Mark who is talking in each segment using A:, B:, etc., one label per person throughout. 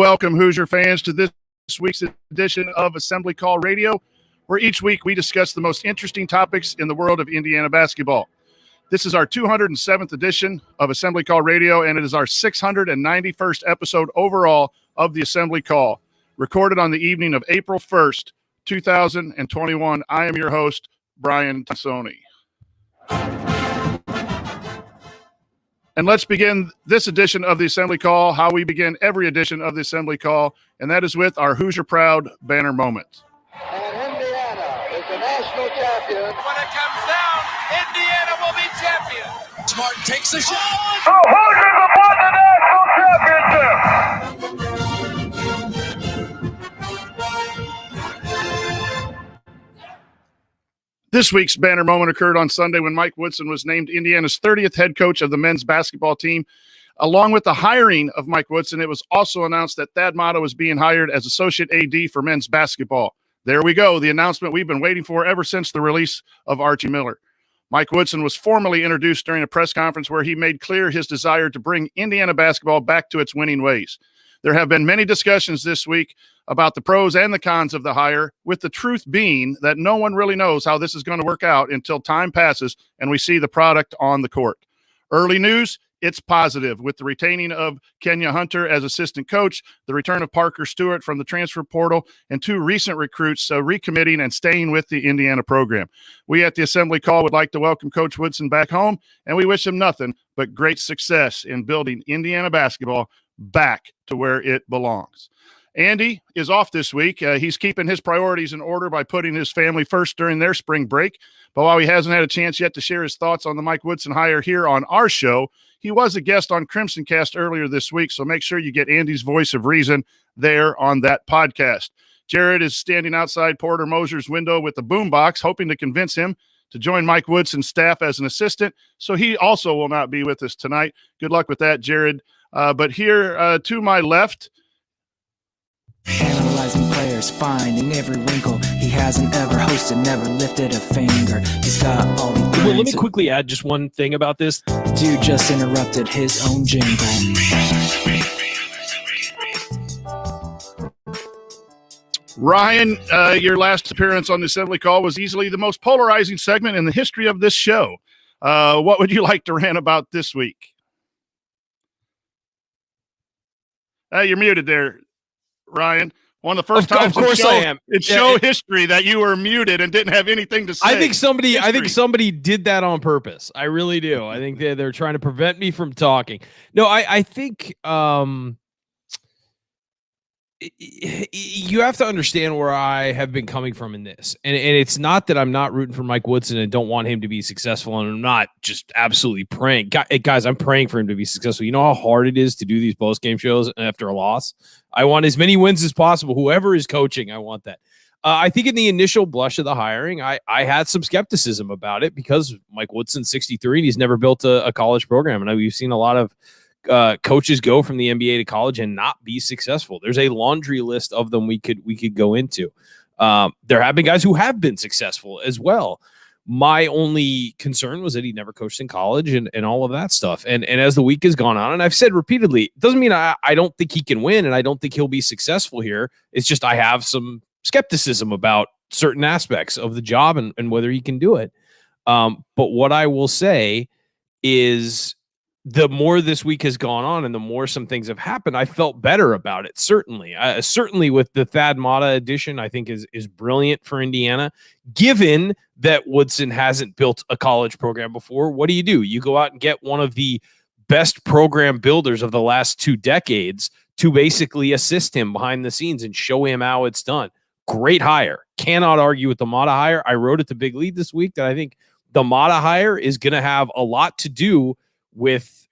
A: welcome, Hoosier fans, to this week's edition of Assembly Call Radio, where each week we discuss the most interesting topics in the world of Indiana basketball. This is our 207th edition of Assembly Call Radio, and it is our 691st episode overall of the Assembly Call, recorded on the evening of April 1st, 2021. I am your host, Brian Tassoni. And let's begin this edition of the Assembly Call, how we begin every edition of the Assembly Call, and that is with our Hoosier Proud banner moment.
B: And Indiana is the national champion.
C: When it comes down, Indiana will be champion.
D: Smart takes the shot.
B: The Hoosiers have won the national championship.
A: This week's banner moment occurred on Sunday when Mike Woodson was named Indiana's 30th head coach of the men's basketball team. Along with the hiring of Mike Woodson, it was also announced that Thad Matta was being hired as associate AD for men's basketball. There we go, the announcement we've been waiting for ever since the release of Archie Miller. Mike Woodson was formally introduced during a press conference where he made clear his desire to bring Indiana basketball back to its winning ways. There have been many discussions this week about the pros and the cons of the hire, with the truth being that no one really knows how this is going to work out until time passes and we see the product on the court. Early news, it's positive, with the retaining of Kenya Hunter as assistant coach, the return of Parker Stewart from the transfer portal, and two recent recruits recommitting and staying with the Indiana program. We at the Assembly Call would like to welcome Coach Woodson back home, and we wish him nothing but great success in building Indiana basketball back to where it belongs. Andy is off this week. He's keeping his priorities in order by putting his family first during their spring break. But while he hasn't had a chance yet to share his thoughts on the Mike Woodson hire here on our show, he was a guest on Crimson Cast earlier this week, so make sure you get Andy's voice of reason there on that podcast. Jared is standing outside Porter Moser's window with the boombox, hoping to convince him to join Mike Woodson's staff as an assistant, so he also will not be with us tonight. Good luck with that, Jared. But here to my left,
E: analyzing players, finding every wrinkle. He hasn't ever hosted, never lifted a finger. He's got all the
F: Well, let me quickly add just one thing about this.
E: Dude just interrupted his own jingle.
A: Ryan, your last appearance on the Assembly Call was easily the most polarizing segment in the history of this show. What would you like to rant about this week? You're muted there, Ryan. One of the first times
F: of course I am.
A: in show history that you were muted and didn't have anything to say.
F: I think somebody did that on purpose. I really do. I think they're trying to prevent me from talking. No, I think you have to understand where I have been coming from in this. And it's not that I'm not rooting for Mike Woodson and don't want him to be successful, and I'm not just absolutely praying. Guys, I'm praying for him to be successful. You know how hard it is to do these post-game shows after a loss? I want as many wins as possible. Whoever is coaching, I want that. I think in the initial blush of the hiring, I had some skepticism about it because Mike Woodson's 63 and he's never built a college program. And we've seen a lot of coaches go from the NBA to college and not be successful. There's a laundry list of them we could go into. There have been guys who have been successful as well. My only concern was that he never coached in college and all of that stuff. And as the week has gone on, and I've said repeatedly, it doesn't mean I don't think he can win and I don't think he'll be successful here. It's just I have some skepticism about certain aspects of the job and whether he can do it. But what I will say is the more this week has gone on and the more some things have happened, I felt better about it. Certainly with the Thad Matta addition, I think is brilliant for Indiana. Given that Woodson hasn't built a college program before, what do? You go out and get one of the best program builders of the last 2 decades to basically assist him behind the scenes and show him how it's done. Great hire. Cannot argue with the Matta hire. I wrote at the Big Lead this week that I think the Matta hire is going to have a lot to do with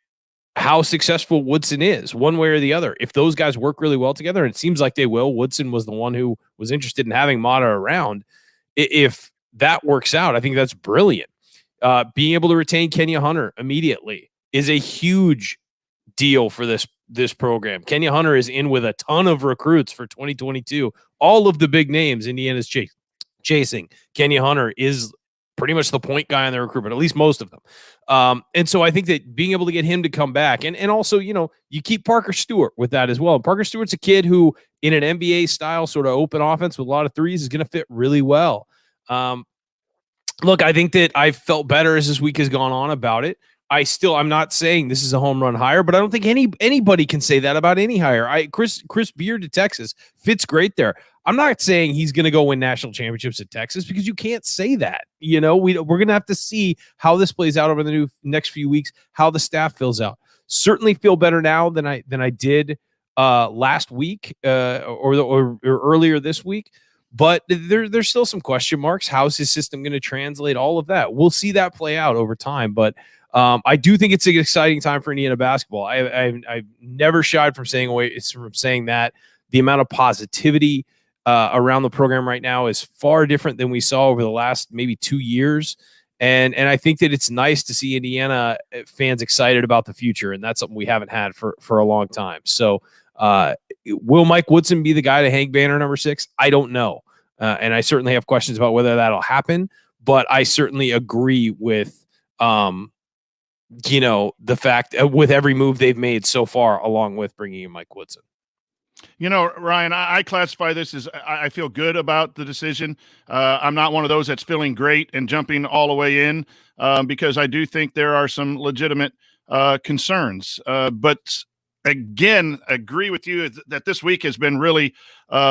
F: how successful Woodson is, one way or the other. If those guys work really well together, and it seems like they will, Woodson was the one who was interested in having Matta around. If that works out, I think that's brilliant. Being able to retain Kenya Hunter immediately is a huge deal for this program. Kenya Hunter is in with a ton of recruits for 2022. All of the big names Indiana's chasing. Kenya Hunter is pretty much the point guy on their recruitment, at least most of them. And so I think that being able to get him to come back and also, you keep Parker Stewart with that as well. Parker Stewart's a kid who in an NBA style sort of open offense with a lot of threes is going to fit really well. Look, I think that I've felt better as this week has gone on about it. I'm not saying this is a home run hire, but I don't think anybody can say that about any hire. Chris Beard to Texas fits great there. I'm not saying he's going to go win national championships at Texas because you can't say that. We're going to have to see how this plays out over the next few weeks, how the staff fills out. Certainly feel better now than I did last week or earlier this week. But there's still some question marks. How's his system going to translate all of that? We'll see that play out over time. But I do think it's an exciting time for Indiana basketball. I've never shied from saying that. The amount of positivity around the program right now is far different than we saw over the last maybe 2 years. And I think that it's nice to see Indiana fans excited about the future. And that's something we haven't had for a long time. So will Mike Woodson be the guy to hang banner number 6? I don't know. And I certainly have questions about whether that'll happen, but I certainly agree with, the fact with every move they've made so far, along with bringing in Mike Woodson.
A: Ryan, I classify this as I feel good about the decision. I'm not one of those that's feeling great and jumping all the way in because I do think there are some legitimate concerns. But again, agree with you that this week has been really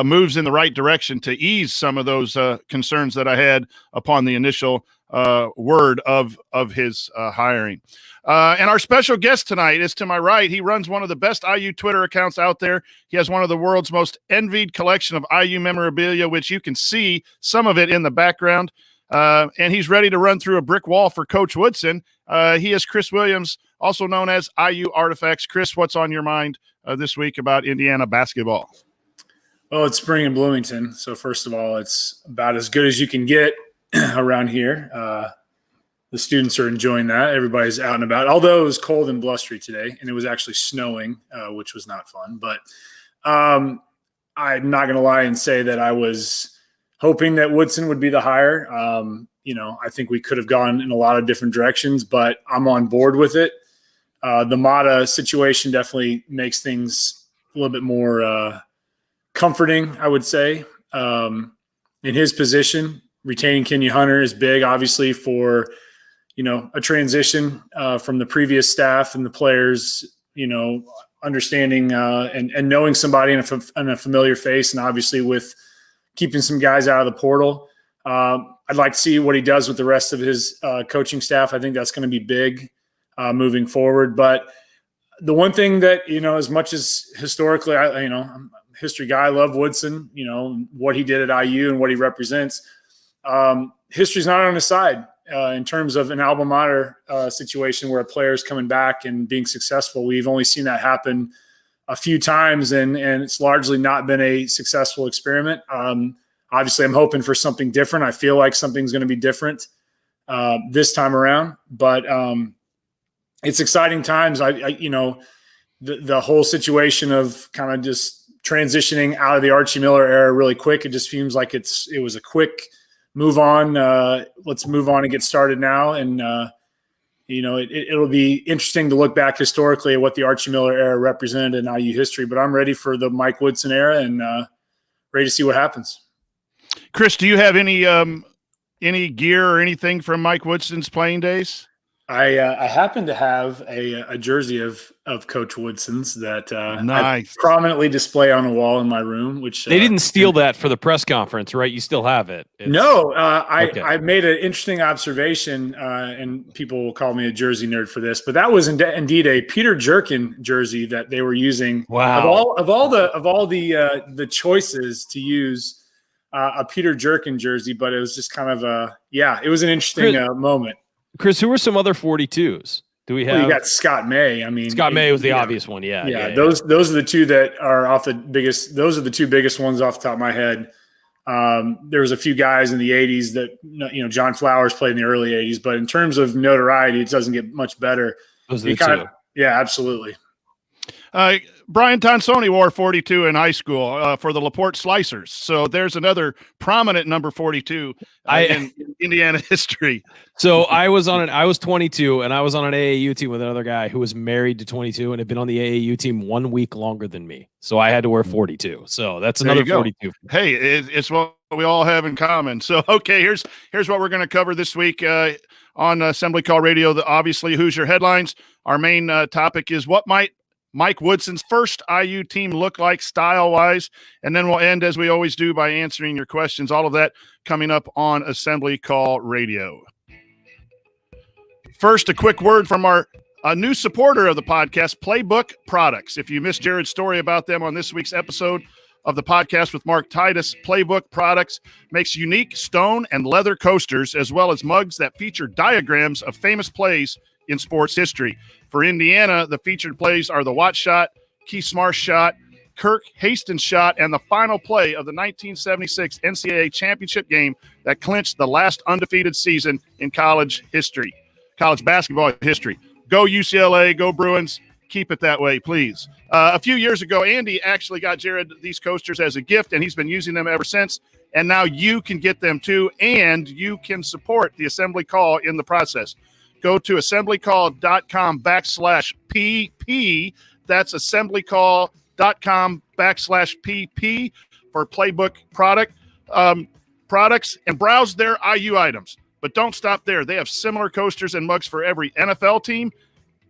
A: moves in the right direction to ease some of those concerns that I had upon the initial word of his hiring. And our special guest tonight is to my right. He runs one of the best IU Twitter accounts out there. He has one of the world's most envied collection of IU memorabilia, which you can see some of it in the background. And he's ready to run through a brick wall for Coach Woodson. He is Chris Williams, also known as IU Artifacts. Chris, what's on your mind this week about Indiana basketball?
D: Well, it's spring in Bloomington. So first of all, it's about as good as you can get around here. The students are enjoying that. Everybody's out and about, although it was cold and blustery today, and it was actually snowing, which was not fun. But I'm not going to lie and say that I was hoping that Woodson would be the hire. I think we could have gone in a lot of different directions, but I'm on board with it. The Mata situation definitely makes things a little bit more comforting, I would say. In his position, retaining Kenya Hunter is big, obviously, for – a transition from the previous staff and the players, understanding and knowing somebody and a familiar face, and obviously with keeping some guys out of the portal. I'd like to see what he does with the rest of his coaching staff. I think that's going to be big moving forward. But the one thing that, as much as historically, I'm a history guy, I love Woodson, what he did at IU and what he represents. History's not on his side. In terms of an alma mater situation where a player is coming back and being successful. We've only seen that happen a few times, and it's largely not been a successful experiment. Obviously, I'm hoping for something different. I feel like something's going to be different this time around, but it's exciting times. The whole situation of kind of just transitioning out of the Archie Miller era really quick. It just seems like it was a quick move on. Let's move on and get started now. And, it'll be interesting to look back historically at what the Archie Miller era represented in IU history, but I'm ready for the Mike Woodson era and ready to see what happens.
A: Chris, do you have any gear or anything from Mike Woodson's playing days?
D: I happen to have a jersey of Coach Woodson's that
A: nice.
D: I prominently display on a wall in my room. Which
F: they didn't steal that for the press conference, right? You still have it.
D: No, I made an interesting observation, and people will call me a jersey nerd for this, but that was indeed a Peter Jerkin jersey that they were using.
F: Wow!
D: Of all the choices to use a Peter Jerkin jersey, but it was just kind of it was an interesting moment.
F: Chris, who are some other 42s? Do we have?
D: Well, you got Scott May. I mean,
F: Scott May was the obvious one. Yeah.
D: Those are the two that are off the biggest. Those are the two biggest ones off the top of my head. There was a few guys in the 80s that, John Flowers played in the early 80s, but in terms of notoriety, it doesn't get much better.
F: Those are the two.
D: Yeah, absolutely.
A: Brian Tonsoni wore 42 in high school for the LaPorte Slicers. So there's another prominent number 42 in Indiana history.
F: So I was 22, and I was on an AAU team with another guy who was married to 22 and had been on the AAU team 1 week longer than me. So I had to wear 42. So that's another 42.
A: Hey, it's what we all have in common. So, okay, here's what we're going to cover this week on Assembly Call Radio. Obviously, Hoosier headlines. Our main topic is what might Mike Woodson's first IU team look like style-wise, and then we'll end, as we always do, by answering your questions. All of that coming up on Assembly Call Radio. First, a quick word from our new supporter of the podcast, Playbook Products. If you missed Jared's story about them on this week's episode of the podcast with Mark Titus, Playbook Products makes unique stone and leather coasters as well as mugs that feature diagrams of famous plays in sports history. For Indiana, the featured plays are the Watt shot, Keith Smarsh shot, Kirk Hastings shot, and the final play of the 1976 NCAA championship game that clinched the last undefeated season in college basketball history. Go UCLA, go Bruins. Keep it that way, please. A few years ago, Andy actually got Jared these coasters as a gift, and he's been using them ever since. And now you can get them too, and you can support the Assembly Call in the process. Go to assemblycall.com/PP. That's assemblycall.com/PP for Playbook products and browse their IU items. But don't stop there. They have similar coasters and mugs for every NFL team,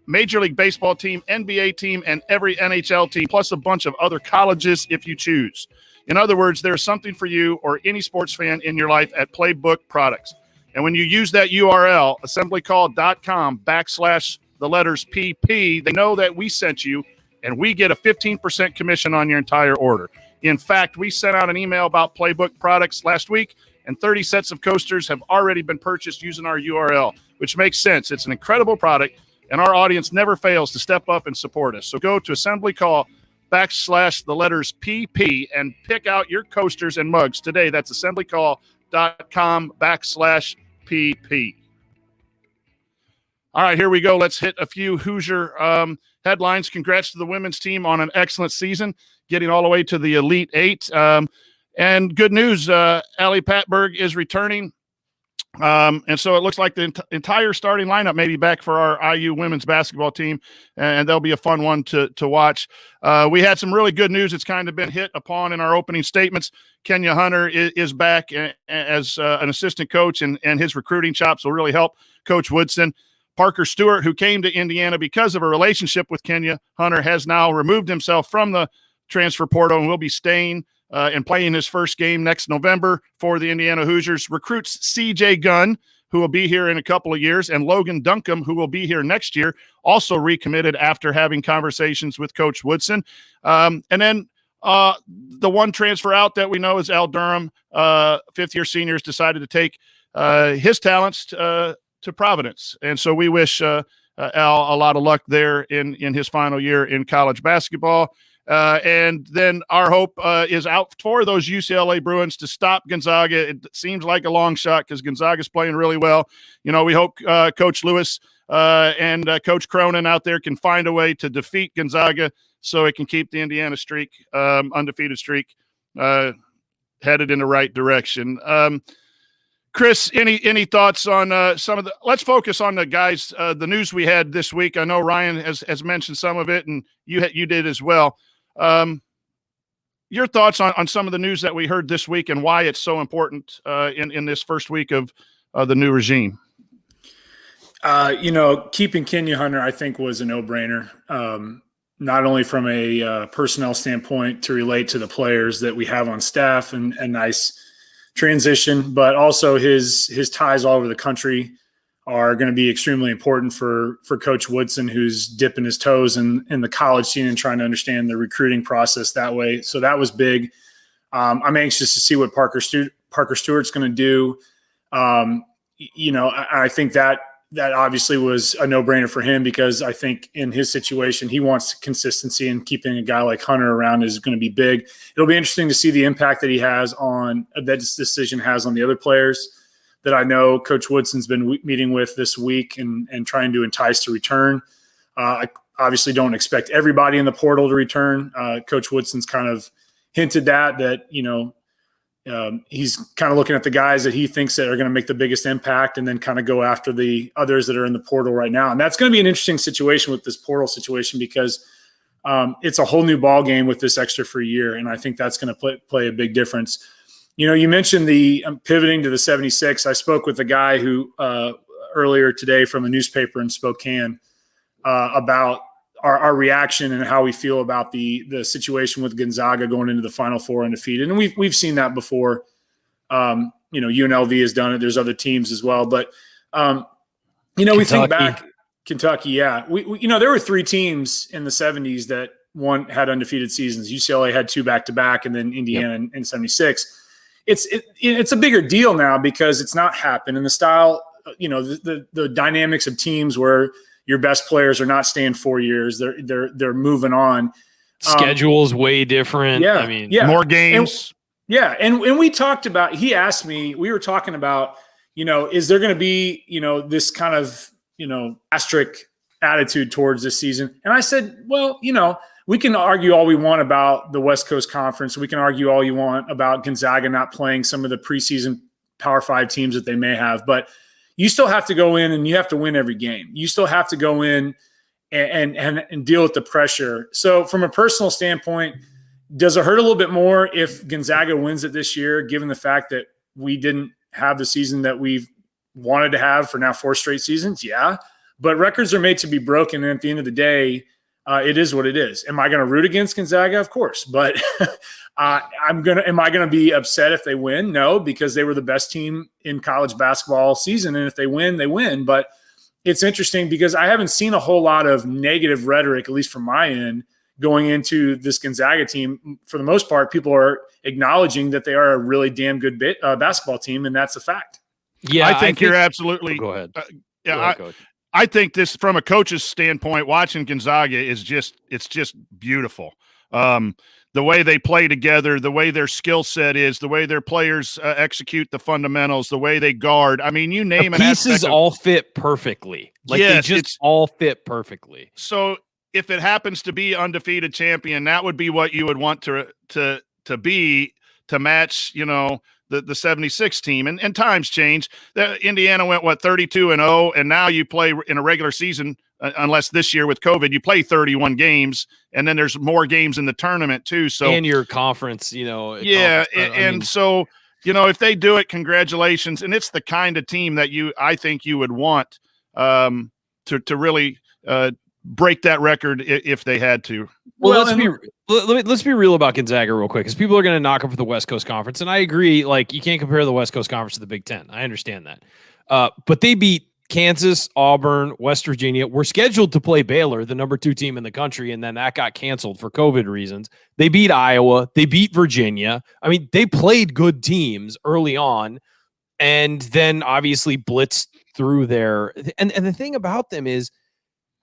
A: Major League Baseball team, NBA team, and every NHL team, plus a bunch of other colleges if you choose. In other words, there's something for you or any sports fan in your life at Playbook Products. And when you use that URL, assemblycall.com/PP, they know that we sent you, and we get a 15% commission on your entire order. In fact, we sent out an email about Playbook Products last week, and 30 sets of coasters have already been purchased using our URL, which makes sense. It's an incredible product, and our audience never fails to step up and support us. So go to assemblycall.com/PP and pick out your coasters and mugs today. That's assemblycall.com/PP. All right, here we go. Let's hit a few Hoosier headlines. Congrats to the women's team on an excellent season, getting all the way to the Elite Eight. And good news, Allie Patberg is returning. And so it looks like the entire starting lineup may be back for our IU women's basketball team, and they'll be a fun one to watch. We had some really good news. It's kind of been hit upon in our opening statements. Kenya Hunter is back as an assistant coach, and his recruiting chops will really help Coach Woodson. Parker Stewart, who came to Indiana because of a relationship with Kenya Hunter, has now removed himself from the transfer portal and will be staying and playing his first game next November for the Indiana Hoosiers. Recruits C.J. Gunn, who will be here in a couple of years, and Logan Duncombe, who will be here next year, also recommitted after having conversations with Coach Woodson. And then the one transfer out that we know is Al Durham, fifth-year senior, has decided to take his talents to Providence. And so we wish Al a lot of luck there in his final year in college basketball. And then our hope is out for those UCLA Bruins to stop Gonzaga. It seems like a long shot because Gonzaga's playing really well. You know, we hope Coach Lewis and Coach Cronin out there can find a way to defeat Gonzaga so it can keep the Indiana streak, undefeated streak, headed in the right direction. Chris, any thoughts on some of the – let's focus on the guys, the news we had this week. I know Ryan has mentioned some of it, and you did as well. Your thoughts on some of the news that we heard this week and why it's so important in this first week of the new regime?
D: Keeping Kenya Hunter, I think, was a no-brainer, not only from a personnel standpoint to relate to the players that we have on staff and nice transition, but also his ties all over the country are going to be extremely important for Coach Woodson, who's dipping his toes in the college scene and trying to understand the recruiting process that way. So that was big. I'm anxious to see what Parker Stewart's going to do. I think that obviously was a no-brainer for him because I think in his situation, he wants consistency, and keeping a guy like Hunter around is going to be big. It'll be interesting to see the impact that that this decision has on the other players that I know Coach Woodson's been meeting with this week and trying to entice to return. I obviously don't expect everybody in the portal to return. Coach Woodson's kind of hinted that he's kind of looking at the guys that he thinks that are going to make the biggest impact and then kind of go after the others that are in the portal right now. And that's going to be an interesting situation with this portal situation because it's a whole new ball game with this extra free year. And I think that's going to play a big difference. You mentioned the pivoting to the 76. I spoke with a guy who earlier today from a newspaper in Spokane about our reaction and how we feel about the situation with Gonzaga going into the Final Four undefeated. And we've seen that before. UNLV has done it. There's other teams as well. But, we think back – Kentucky, yeah. We there were 3 teams in the 70s that had undefeated seasons. UCLA had 2 back-to-back, and then Indiana in 76. It's a bigger deal now because it's not happened. And the style, the dynamics of teams where – your best players are not staying 4 years. They're moving on.
F: Schedule's way different.
D: Yeah.
F: I mean,
A: more games.
D: And we talked about, he asked me, we were talking about, is there going to be, this kind of, asterisk attitude towards this season? And I said, well, we can argue all we want about the West Coast Conference. We can argue all you want about Gonzaga not playing some of the preseason Power 5 teams that they may have, but you still have to go in and you have to win every game. You still have to go in and deal with the pressure. So from a personal standpoint, does it hurt a little bit more if Gonzaga wins it this year, given the fact that we didn't have the season that we've wanted to have for now 4 straight seasons? Yeah. But records are made to be broken. And at the end of the day, it is what it is. Am I going to root against Gonzaga? Of course. But am I going to be upset if they win? No, because they were the best team in college basketball all season. And if they win, they win. But it's interesting because I haven't seen a whole lot of negative rhetoric, at least from my end, going into this Gonzaga team. For the most part, people are acknowledging that they are a really damn good basketball team, and that's a fact.
F: Yeah,
A: I think you're absolutely.
F: Go ahead.
A: I think this, from a coach's standpoint, watching Gonzaga it's just beautiful. The way they play together, the way their skill set is, the way their players execute the fundamentals, the way they guard. I mean, you name it.
F: The pieces all fit perfectly. They just all fit perfectly.
A: So if it happens to be undefeated champion, that would be what you would want to be to match, the 76 team. And times change. Indiana went 32-0, and now you play in a regular season. Unless this year with COVID, you play 31 games, and then there's more games in the tournament too. So
F: and your conference, So if they do it, congratulations. And it's the kind of team that I think you would want to really break that record if they had to. Well, let's be real about Gonzaga real quick, because people are going to knock them for the West Coast Conference, and I agree. Like, you can't compare the West Coast Conference to the Big Ten. I understand that, but they beat Kansas, Auburn, West Virginia. We're scheduled to play Baylor, the number 2 team in the country, and then that got canceled for COVID reasons. They beat Iowa. They beat Virginia. I mean, they played good teams early on, and then obviously blitzed through there. And the thing about them is,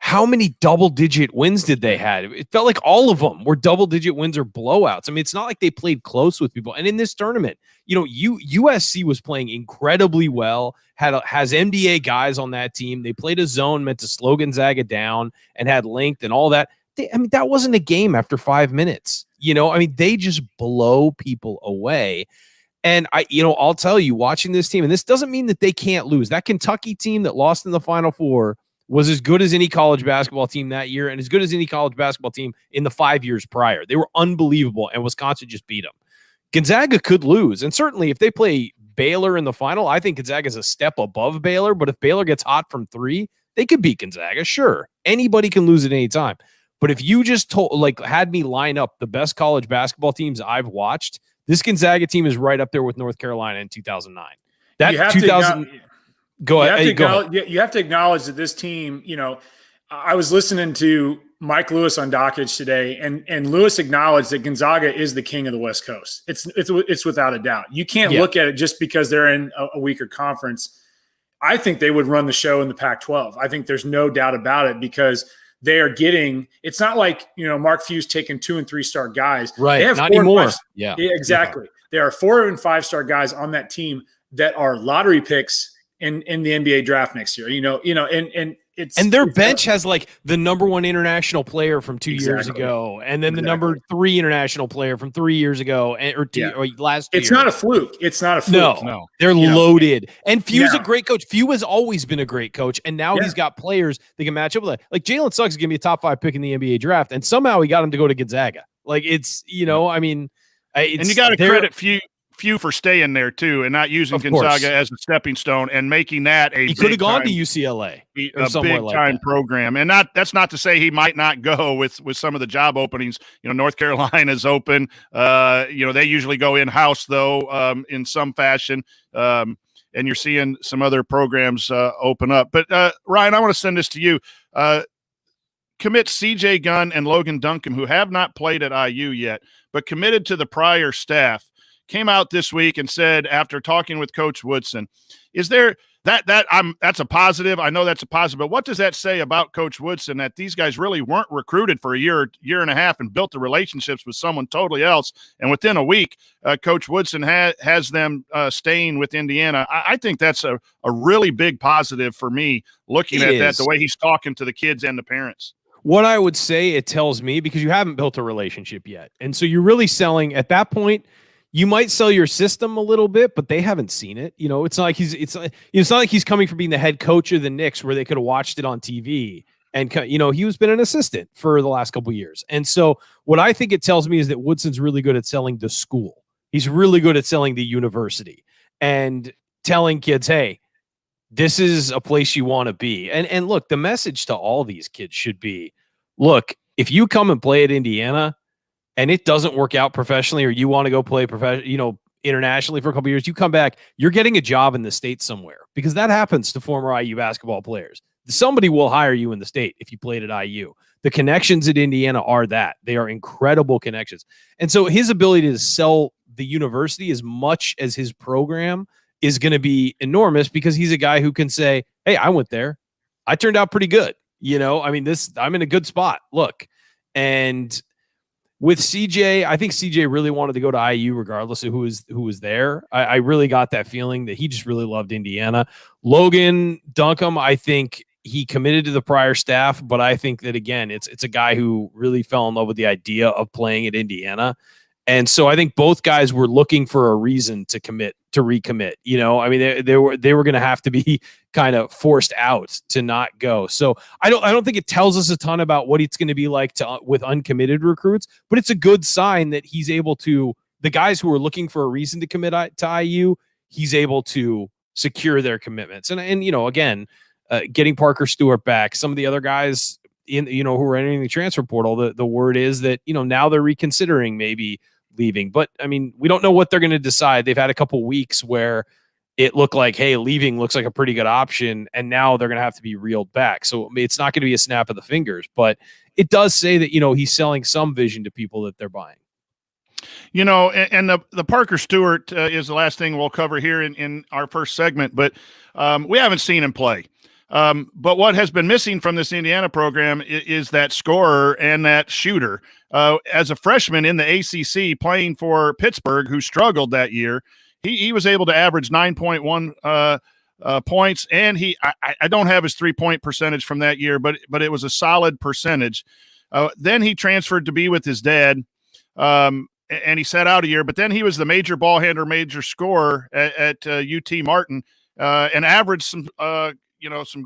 F: how many double-digit wins did they have? It felt like all of them were double-digit wins or blowouts. I mean, it's not like they played close with people. And in this tournament, USC was playing incredibly well, has NBA guys on that team. They played a zone meant to slow Gonzaga down and had length and all that. That wasn't a game after 5 minutes. They just blow people away. And I'll tell you, watching this team, and this doesn't mean that they can't lose. That Kentucky team that lost in the Final Four was as good as any college basketball team that year and as good as any college basketball team in the 5 years prior. They were unbelievable, and Wisconsin just beat them. Gonzaga could lose, and certainly if they play Baylor in the final, I think Gonzaga is a step above Baylor, but if Baylor gets hot from 3, they could beat Gonzaga. Sure, anybody can lose at any time. But if you just had me line up the best college basketball teams I've watched, this Gonzaga team is right up there with North Carolina in 2009. That 2000. Go ahead.
D: You have to acknowledge that this team, I was listening to Mike Lewis on Dockage today, and Lewis acknowledged that Gonzaga is the king of the West Coast. It's without a doubt. You can't look at it just because they're in a weaker conference. I think they would run the show in the Pac-12. I think there's no doubt about it, because they are getting – it's not like, Mark Few's taking 2- and 3-star guys.
F: Right,
D: they have
F: not anymore.
D: Yeah, exactly. Yeah. There are 4- and 5-star guys on that team that are lottery picks in the NBA draft next year, and
F: And their bench has like the number 1 international player from 2 years ago, and then the number 3 international player from 3 years ago, or last year.
D: It's not a fluke. It's not a fluke.
F: No. They're loaded. And Few's a great coach. Few has always been a great coach, and now he's got players that can match up with it. Like Jalen Suggs is going to be a top 5 pick in the NBA draft, and somehow he got him to go to Gonzaga. Like it's, I mean,
A: and you got to credit Few for staying there too, and not using Gonzaga as a stepping stone and making that
F: he could have gone to UCLA,
A: a big time program. And that's not to say he might not go with some of the job openings. North Carolina's open. They usually go in house though, in some fashion. And you're seeing some other programs open up. But Ryan, I want to send this to you. Commit CJ Gunn and Logan Duncombe, who have not played at IU yet, but committed to the prior staff, came out this week and said, after talking with Coach Woodson, is there that's a positive? I know that's a positive, but what does that say about Coach Woodson, that these guys really weren't recruited for a year and a half and built the relationships with someone totally else, and within a week, Coach Woodson has them staying with Indiana? I think that's a really big positive for me, looking at that, the way he's talking to the kids and the parents.
F: What I would say it tells me, because you haven't built a relationship yet, and so you're really selling at that point. You might sell your system a little bit, but they haven't seen it. It's not like it's not like he's coming from being the head coach of the Knicks, where they could have watched it on TV. And he's been an assistant for the last couple of years. And so what I think it tells me is that Woodson's really good at selling the school. He's really good at selling the university and telling kids, hey, this is a place you want to be. And look, the message to all these kids should be, look, if you come and play at Indiana and it doesn't work out professionally, or you want to go play internationally for a couple of years, you come back, you're getting a job in the state somewhere, because that happens to former IU basketball players. Somebody will hire you in the state if you played at IU. The connections at Indiana are that. They are incredible connections. And so his ability to sell the university as much as his program is going to be enormous, because he's a guy who can say, hey, I went there. I turned out pretty good. I'm in a good spot. Look. And with CJ, I think CJ really wanted to go to IU regardless of who was there. I really got that feeling that he just really loved Indiana. Logan Duncombe, I think he committed to the prior staff, but I think that, again, it's a guy who really fell in love with the idea of playing at Indiana. And so I think both guys were looking for a reason to recommit. They were going to have to be kind of forced out to not go. So I don't think it tells us a ton about what it's going to be like with uncommitted recruits, but it's a good sign that he's able to, the guys who are looking for a reason to commit to IU, he's able to secure their commitments. And again, getting Parker Stewart back, some of the other guys who are entering the transfer portal, the word is that, now they're reconsidering maybe leaving. But we don't know what they're going to decide. They've had a couple weeks where it looked like, hey, leaving looks like a pretty good option, and now they're going to have to be reeled back. So it's not going to be a snap of the fingers, but it does say that, he's selling some vision to people that they're buying.
A: And the Parker Stewart is the last thing we'll cover here in our first segment, but we haven't seen him play. But what has been missing from this Indiana program is that scorer and that shooter. As a freshman in the ACC playing for Pittsburgh, who struggled that year, he was able to average 9.1 points, and I don't have his 3-point percentage from that year, but it was a solid percentage. Then he transferred to be with his dad, and he sat out a year. But then he was the major ball handler, major scorer at UT Martin, and averaged some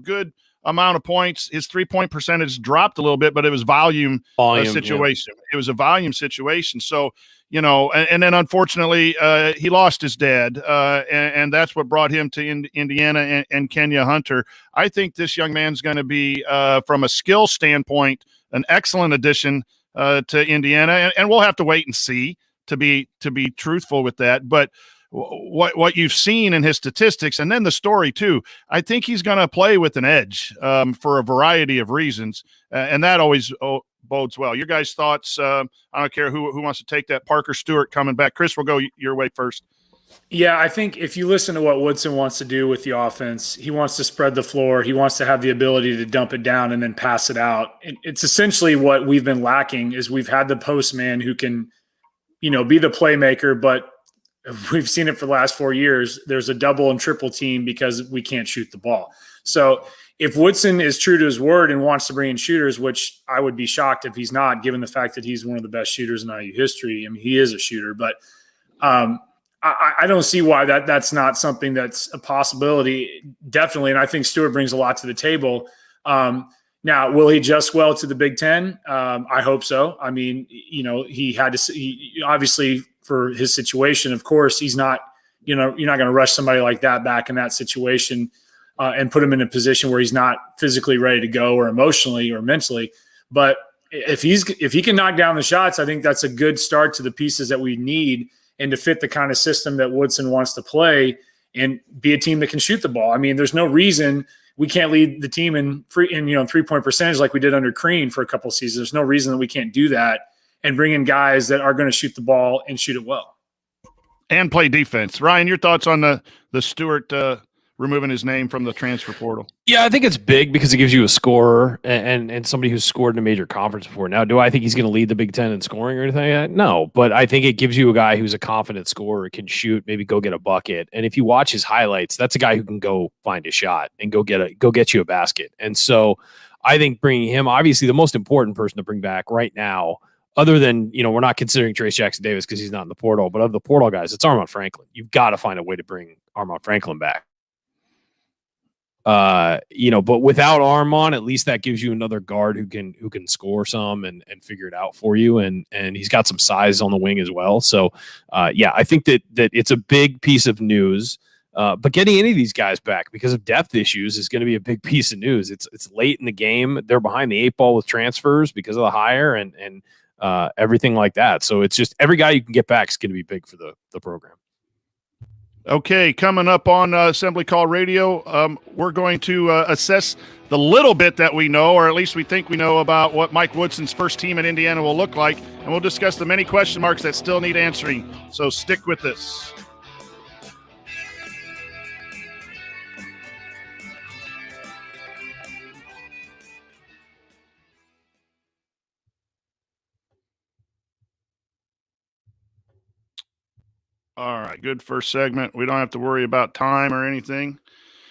A: good amount of points. His 3-point percentage dropped a little bit, but it was volume situation. Yeah. It was a volume situation. So, and then unfortunately he lost his dad, and that's what brought him to Indiana and Kenya Hunter. I think this young man's going to be, from a skill standpoint, an excellent addition to Indiana, and we'll have to wait and see to be truthful with that. But what you've seen in his statistics, and then the story too, I think he's going to play with an edge for a variety of reasons, and that always bodes well. Your guys' thoughts? I don't care who wants to take that. Parker Stewart coming back. Chris, we'll go your way first.
D: Yeah, I think if you listen to what Woodson wants to do with the offense, he wants to spread the floor. He wants to have the ability to dump it down and then pass it out. It's essentially what we've been lacking, is we've had the post man who can, be the playmaker, but we've seen it for the last 4 years. There's a double and triple team because we can't shoot the ball. So if Woodson is true to his word and wants to bring in shooters, which I would be shocked if he's not, given the fact that he's one of the best shooters in IU history. I mean, he is a shooter, but I don't see why that's not something that's a possibility. Definitely. And I think Stewart brings a lot to the table. Now, will he adjust well to the Big Ten? I hope so. I mean, he had to obviously for his situation, of course, he's not, you're not going to rush somebody like that back in that situation and put him in a position where he's not physically ready to go or emotionally or mentally. But if he can knock down the shots, I think that's a good start to the pieces that we need and to fit the kind of system that Woodson wants to play and be a team that can shoot the ball. I mean, there's no reason we can't lead the team in 3-point percentage like we did under Crean for a couple of seasons. There's no reason that we can't do that and bring in guys that are going to shoot the ball and shoot it well.
A: And play defense. Ryan, your thoughts on the Stewart removing his name from the transfer portal?
F: Yeah, I think it's big because it gives you a scorer and somebody who's scored in a major conference before. Now, do I think he's going to lead the Big Ten in scoring or anything like that? No, but I think it gives you a guy who's a confident scorer, can shoot, maybe go get a bucket. And if you watch his highlights, that's a guy who can go find a shot and go get you a basket. And so I think bringing him, obviously the most important person to bring back right now, other than, we're not considering Trace Jackson Davis because he's not in the portal, but of the portal guys, it's Armand Franklin. You've got to find a way to bring Armand Franklin back. But without Armand, at least that gives you another guard who can score some and figure it out for you. And he's got some size on the wing as well. So, I think that it's a big piece of news. But getting any of these guys back because of depth issues is going to be a big piece of news. It's late in the game. They're behind the 8 ball with transfers because of the hire and everything like that. So it's just every guy you can get back is going to be big for the program.
A: Okay, coming up on Assembly Call Radio, we're going to assess the little bit that we know, or at least we think we know, about what Mike Woodson's first team at Indiana will look like, and we'll discuss the many question marks that still need answering. So stick with us. All right, good first segment. We don't have to worry about time or anything.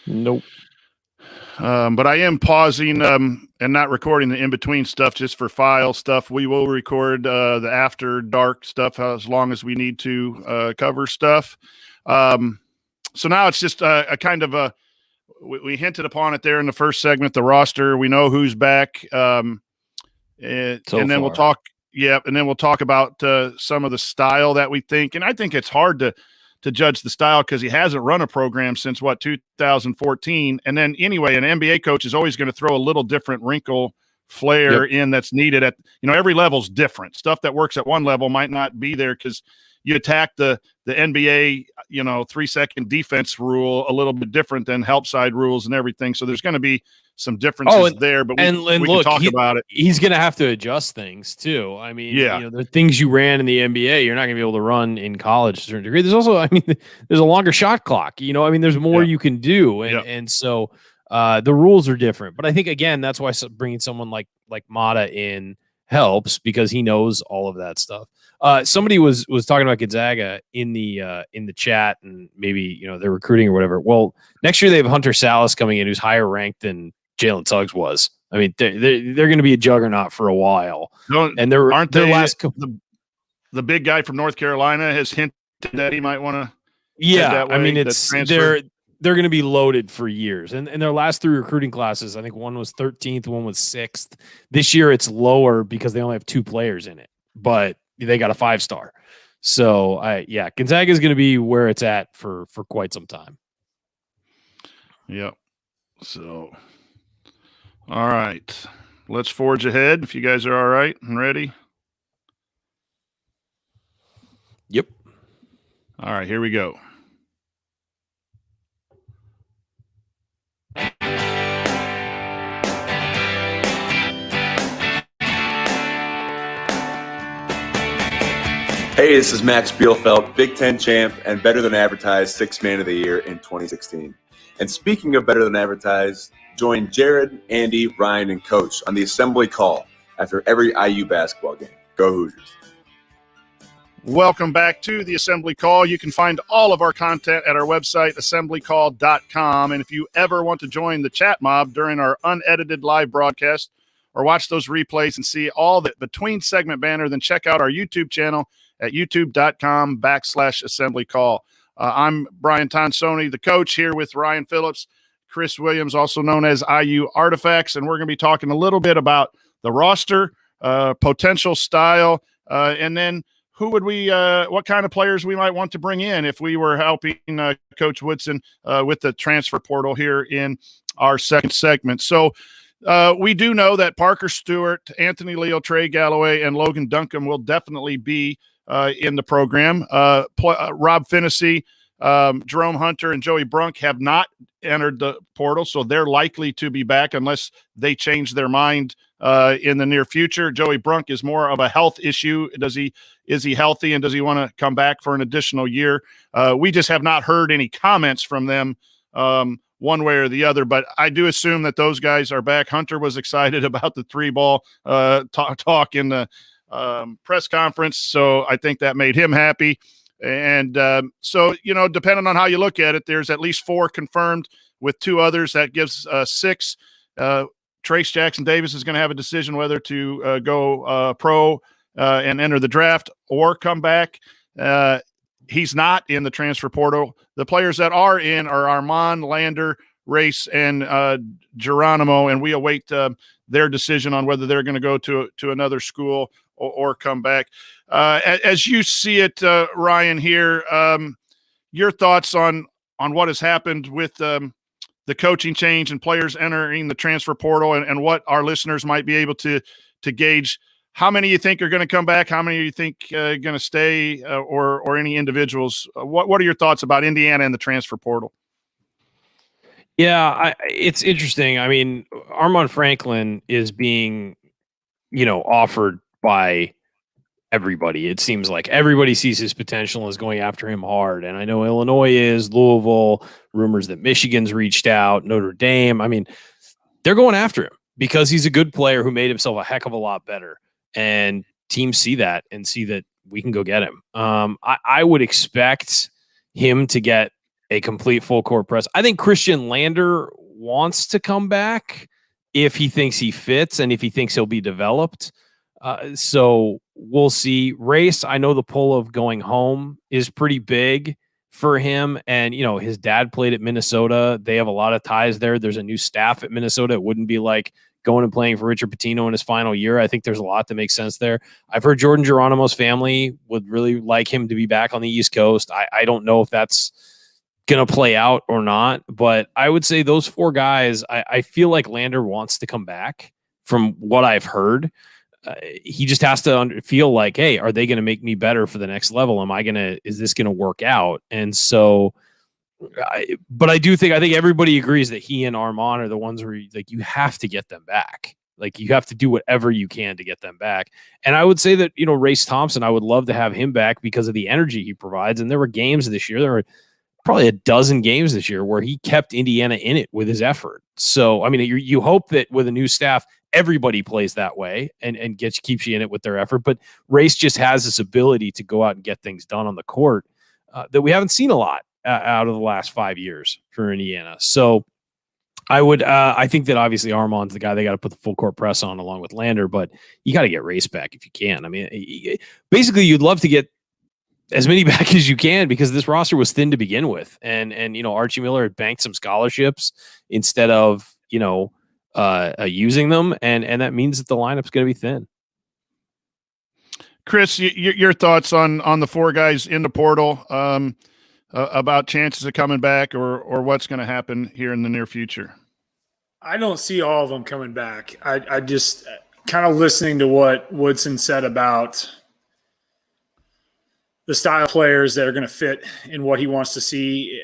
F: Nope.
A: But I am pausing and not recording the in-between stuff just for file stuff. We will record the after dark stuff as long as we need to cover stuff. So now it's just a kind of a we hinted upon it there in the first segment, the roster. We know who's back. And then we'll talk. Yeah, and then we'll talk about some of the style that we think. And I think it's hard to judge the style because he hasn't run a program since, 2014. And then anyway, an NBA coach is always going to throw a little different wrinkle flair in that's needed at, every level's different. Stuff that works at one level might not be there because you attack the NBA, 3-second defense rule a little bit different than help side rules and everything. So there's going to be some differences there, but we can talk about it.
F: He's going to have to adjust things too. I mean, the things you ran in the NBA, you're not going to be able to run in college to a certain degree. There's also, there's a longer shot clock, there's more you can do. And so the rules are different, but I think again, that's why bringing someone like Mata in helps because he knows all of that stuff. Somebody was talking about Gonzaga in the chat and maybe, they're recruiting or whatever. Well, next year they have Hunter Salas coming in, who's higher ranked than Jalen Suggs was. I mean, they're going to be a juggernaut for a while. And
A: aren't they the big guy from North Carolina has hinted that he might want to.
F: Yeah, I mean, they're going to be loaded for years. And their last 3 recruiting classes, I think one was 13th, one was 6th. This year it's lower because they only have 2 players in it, but they got a 5-star. So Gonzaga is going to be where it's at for quite some time.
A: Yep. So, all right, let's forge ahead. If you guys are all right and ready.
F: Yep.
A: All right, here we go.
G: Hey, this is Max Bielfeldt, Big Ten champ and better than advertised 6th man of the year in 2016. And speaking of better than advertised, join Jared, Andy, Ryan, and Coach on the Assembly Call after every IU basketball game. Go Hoosiers.
A: Welcome back to the Assembly Call. You can find all of our content at our website, assemblycall.com. And if you ever want to join the chat mob during our unedited live broadcast or watch those replays and see all the between segment banner, then check out our YouTube channel at youtube.com/assemblycall. I'm Brian Tonsoni, the coach, here with Ryan Phillips, Chris Williams, also known as IU Artifacts. And we're going to be talking a little bit about the roster, potential style, and then what kind of players we might want to bring in if we were helping Coach Woodson with the transfer portal here in our second segment. So we do know that Parker Stewart, Anthony Leal, Trey Galloway, and Logan Duncombe will definitely be in the program. Rob Finnessy, Jerome Hunter, and Joey Brunk have not entered the portal, so they're likely to be back unless they change their mind in the near future. Joey Brunk is more of a health issue. Is he healthy, and does he want to come back for an additional year? We just have not heard any comments from them one way or the other, but I do assume that those guys are back. Hunter was excited about the 3-ball talk in the press conference, so I think that made him happy. And so, depending on how you look at it, there's at least 4 confirmed with 2 others. That gives 6. Trace Jackson Davis is going to have a decision whether to go pro and enter the draft or come back. He's not in the transfer portal. The players that are in are Armand, Lander, Race, and Geronimo, and we await their decision on whether they're going to go to another school or come back. As you see it, Ryan, here, your thoughts on what has happened with the coaching change and players entering the transfer portal, and what our listeners might be able to gauge. How many you think are going to come back? How many you think are going to stay, or any individuals? What are your thoughts about Indiana and the transfer portal?
F: Yeah, it's interesting. I mean, Armand Franklin is being, offered by everybody. It seems like everybody sees his potential and is going after him hard. And I know Illinois is, Louisville, rumors that Michigan's reached out, Notre Dame. I mean, they're going after him because he's a good player who made himself a heck of a lot better. And teams see that and see that we can go get him. I would expect him to get a complete full court press. I think Christian Lander wants to come back if he thinks he fits and if he thinks he'll be developed. So we'll see. Race, I know the pull of going home is pretty big for him. And, his dad played at Minnesota. They have a lot of ties there. There's a new staff at Minnesota. It wouldn't be like going and playing for Richard Pitino in his final year. I think there's a lot that makes sense there. I've heard Jordan Geronimo's family would really like him to be back on the East Coast. I don't know if that's going to play out or not, but I would say those 4 guys, I feel like Lander wants to come back from what I've heard. He just has to feel like, hey, are they going to make me better for the next level? Is this going to work out? And so, but I think everybody agrees that he and Armand are the ones where you have to get them back. Like, you have to do whatever you can to get them back. And I would say that, Race Thompson, I would love to have him back because of the energy he provides. And there were games this year. There were probably a dozen games this year where he kept Indiana in it with his effort. So, I mean, you hope that with a new staff, everybody plays that way and keeps you in it with their effort. But Race just has this ability to go out and get things done on the court that we haven't seen a lot out of the last 5 years for Indiana. So I think that obviously Armand's the guy they got to put the full court press on along with Lander, but you got to get Race back if you can. I mean, basically you'd love to get as many back as you can because this roster was thin to begin with. And Archie Miller had banked some scholarships instead of, using them. And that means that the lineup's going to be thin.
A: Chris, your thoughts on the 4 guys in the portal, about chances of coming back or what's going to happen here in the near future?
D: I don't see all of them coming back. I just kind of listening to what Woodson said about the style of players that are going to fit in what he wants to see.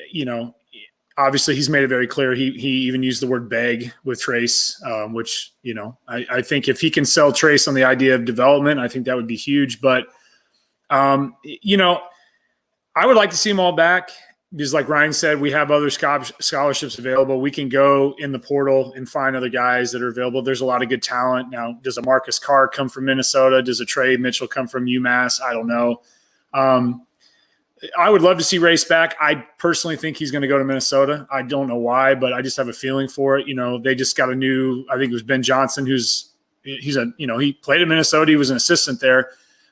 D: Obviously he's made it very clear. He even used the word beg with Trace, which, I think if he can sell Trace on the idea of development, I think that would be huge. But, I would like to see them all back because, like Ryan said, we have other scholarships available. We can go in the portal and find other guys that are available. There's a lot of good talent. Now, does a Marcus Carr come from Minnesota? Does a Trey Mitchell come from UMass? I don't know. I would love to see Race back. I personally think he's going to go to Minnesota. I don't know why, but I just have a feeling for it. They just got a new, I think it was Ben Johnson, he played in Minnesota. He was an assistant there.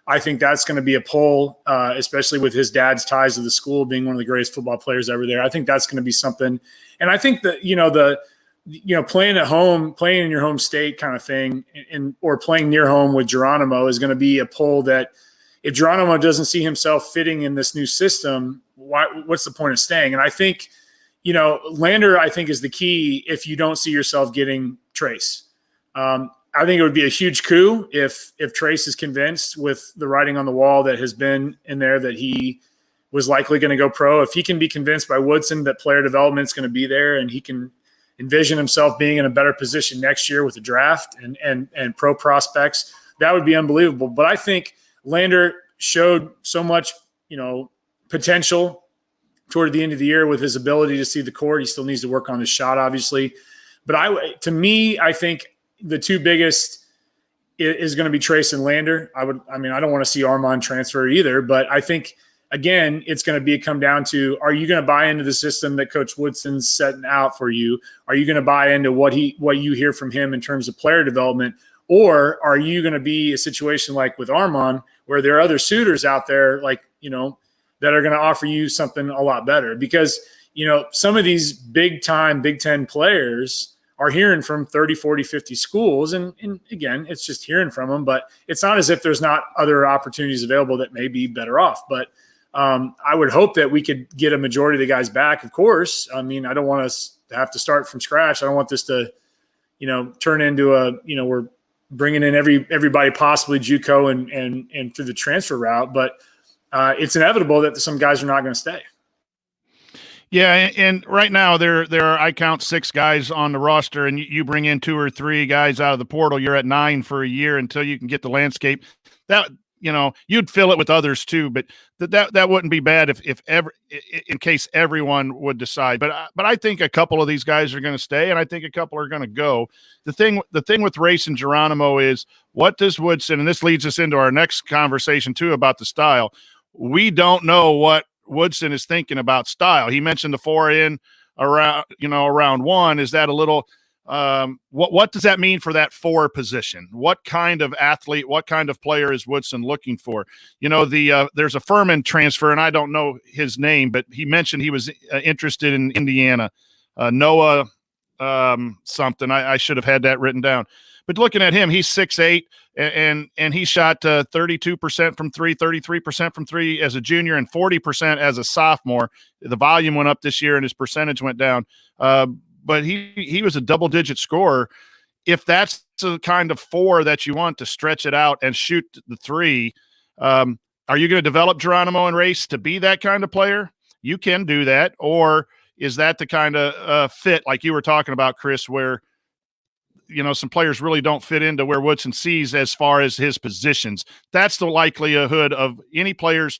D: I think that's going to be a pull, especially with his dad's ties to the school, being one of the greatest football players ever there. I think that's going to be something. And I think that, playing at home, playing in your home state kind of thing, or playing near home with Geronimo is going to be a pull that if Geronimo doesn't see himself fitting in this new system, what's the point of staying? And I think, Lander, I think, is the key if you don't see yourself getting Trace. I think it would be a huge coup if Trace is convinced with the writing on the wall that has been in there that he was likely going to go pro. If he can be convinced by Woodson that player development is going to be there and he can envision himself being in a better position next year with the draft and pro prospects, that would be unbelievable. But I think Lander showed so much, potential toward the end of the year with his ability to see the court. He still needs to work on his shot, obviously. But I think the two biggest is going to be Trace and Lander. I don't want to see Armand transfer either, but I think, again, it's going to come down to, are you going to buy into the system that Coach Woodson's setting out for you? Are you going to buy into what you hear from him in terms of player development? Or are you going to be a situation like with Armand where there are other suitors out there, that are going to offer you something a lot better? Because, some of these big-time Big Ten players are hearing from 30, 40, 50 schools. And again, it's just hearing from them, but it's not as if there's not other opportunities available that may be better off. But I would hope that we could get a majority of the guys back, of course. I mean, I don't want us to have to start from scratch. I don't want this to, turn into we're bringing in everybody possibly JUCO and through the transfer route. But it's inevitable that some guys are not going to stay.
A: Yeah, and right now there are, I count 6 guys on the roster, and you bring in 2 or 3 guys out of the portal, you're at 9 for a year until you can get the landscape. That you'd fill it with others too, but that wouldn't be bad if ever, in case everyone would decide. But I think a couple of these guys are going to stay, and I think a couple are going to go. The thing with Race and Geronimo is, what does Woodson, and this leads us into our next conversation too about the style. We don't know what Woodson is thinking about style. He mentioned the 4 in around 1. Is that a little what does that mean for that 4 position? What kind of athlete, what kind of player is Woodson looking for? There's a Furman transfer, and I don't know his name, but he mentioned he was interested in Indiana. Noah something. I should have had that written down. But looking at him, he's 6'8", and he shot 32% from 3, 33% from 3 as a junior, and 40% as a sophomore. The volume went up this year, and his percentage went down. But he was a double-digit scorer. If that's the kind of 4 that you want to stretch it out and shoot the 3, are you going to develop Geronimo and Race to be that kind of player? You can do that. Or is that the kind of fit, like you were talking about, Chris, where some players really don't fit into where Woodson sees as far as his positions? That's the likelihood of any players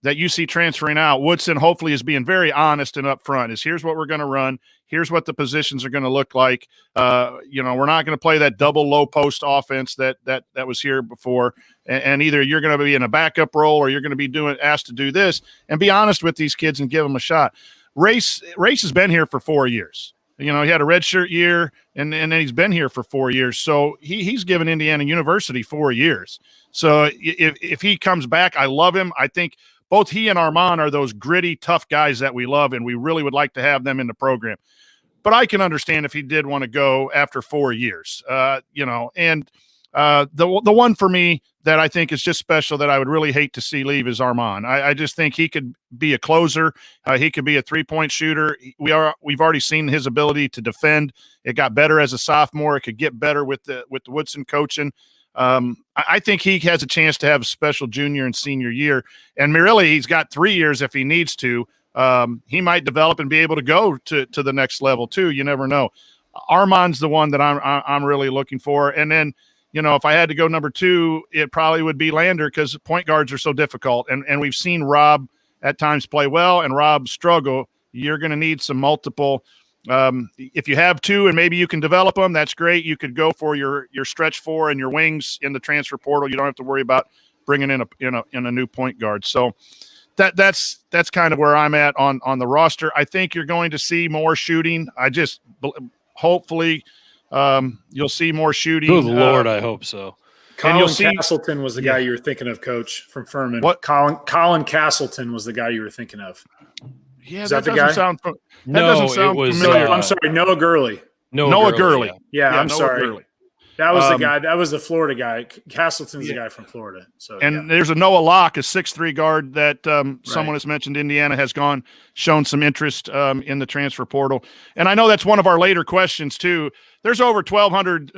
A: that you see transferring out. Woodson hopefully is being very honest and upfront. Here's what we're going to run. Here's what the positions are going to look like. We're not going to play that double low post offense that was here before. And either you're going to be in a backup role or you're going to be asked to do this, and be honest with these kids and give them a shot. Race has been here for 4 years. He had a redshirt year, and then he's been here for 4 years. So he's given Indiana University 4 years. So if he comes back, I love him. I think both he and Armand are those gritty, tough guys that we love, and we really would like to have them in the program. But I can understand if he did want to go after 4 years, And the one for me that I think is just special that I would really hate to see leave is Armand. I just think he could be a closer. He could be a 3-point shooter. We've already seen his ability to defend. It got better as a sophomore. It could get better with the Woodson coaching. I think he has a chance to have a special junior and senior year. And really, he's got 3 years if he needs to. He might develop and be able to go to the next level too. You never know. Armand's the one that I'm really looking for. And then, if I had to go number 2, it probably would be Lander, because point guards are so difficult. And we've seen Rob at times play well and Rob struggle. You're going to need some multiple. If you have 2 and maybe you can develop them, that's great. You could go for your stretch 4 and your wings in the transfer portal. You don't have to worry about bringing in a new point guard. So that's kind of where I'm at on the roster. I think you're going to see more shooting. Hopefully you'll see more shooting.
F: Good Lord, I hope so.
D: Colin Castleton was the guy you were thinking of, Coach, from Furman.
A: What?
D: Colin Castleton was the guy you were thinking of.
A: Yeah,
D: Is
A: that
D: that the
A: doesn't
D: guy?
A: sound
F: It was
A: familiar.
D: I'm sorry, Noah Gurley.
A: Noah Gurley.
D: Yeah, I'm
A: Noah
D: sorry.
A: Gurley.
D: That was the guy. That was the Florida guy. Castleton's the guy from Florida. So,
A: and there's a Noah Locke, a 6'3" guard that someone has mentioned. Indiana has shown some interest in the transfer portal. And I know that's one of our later questions too. There's over 1,200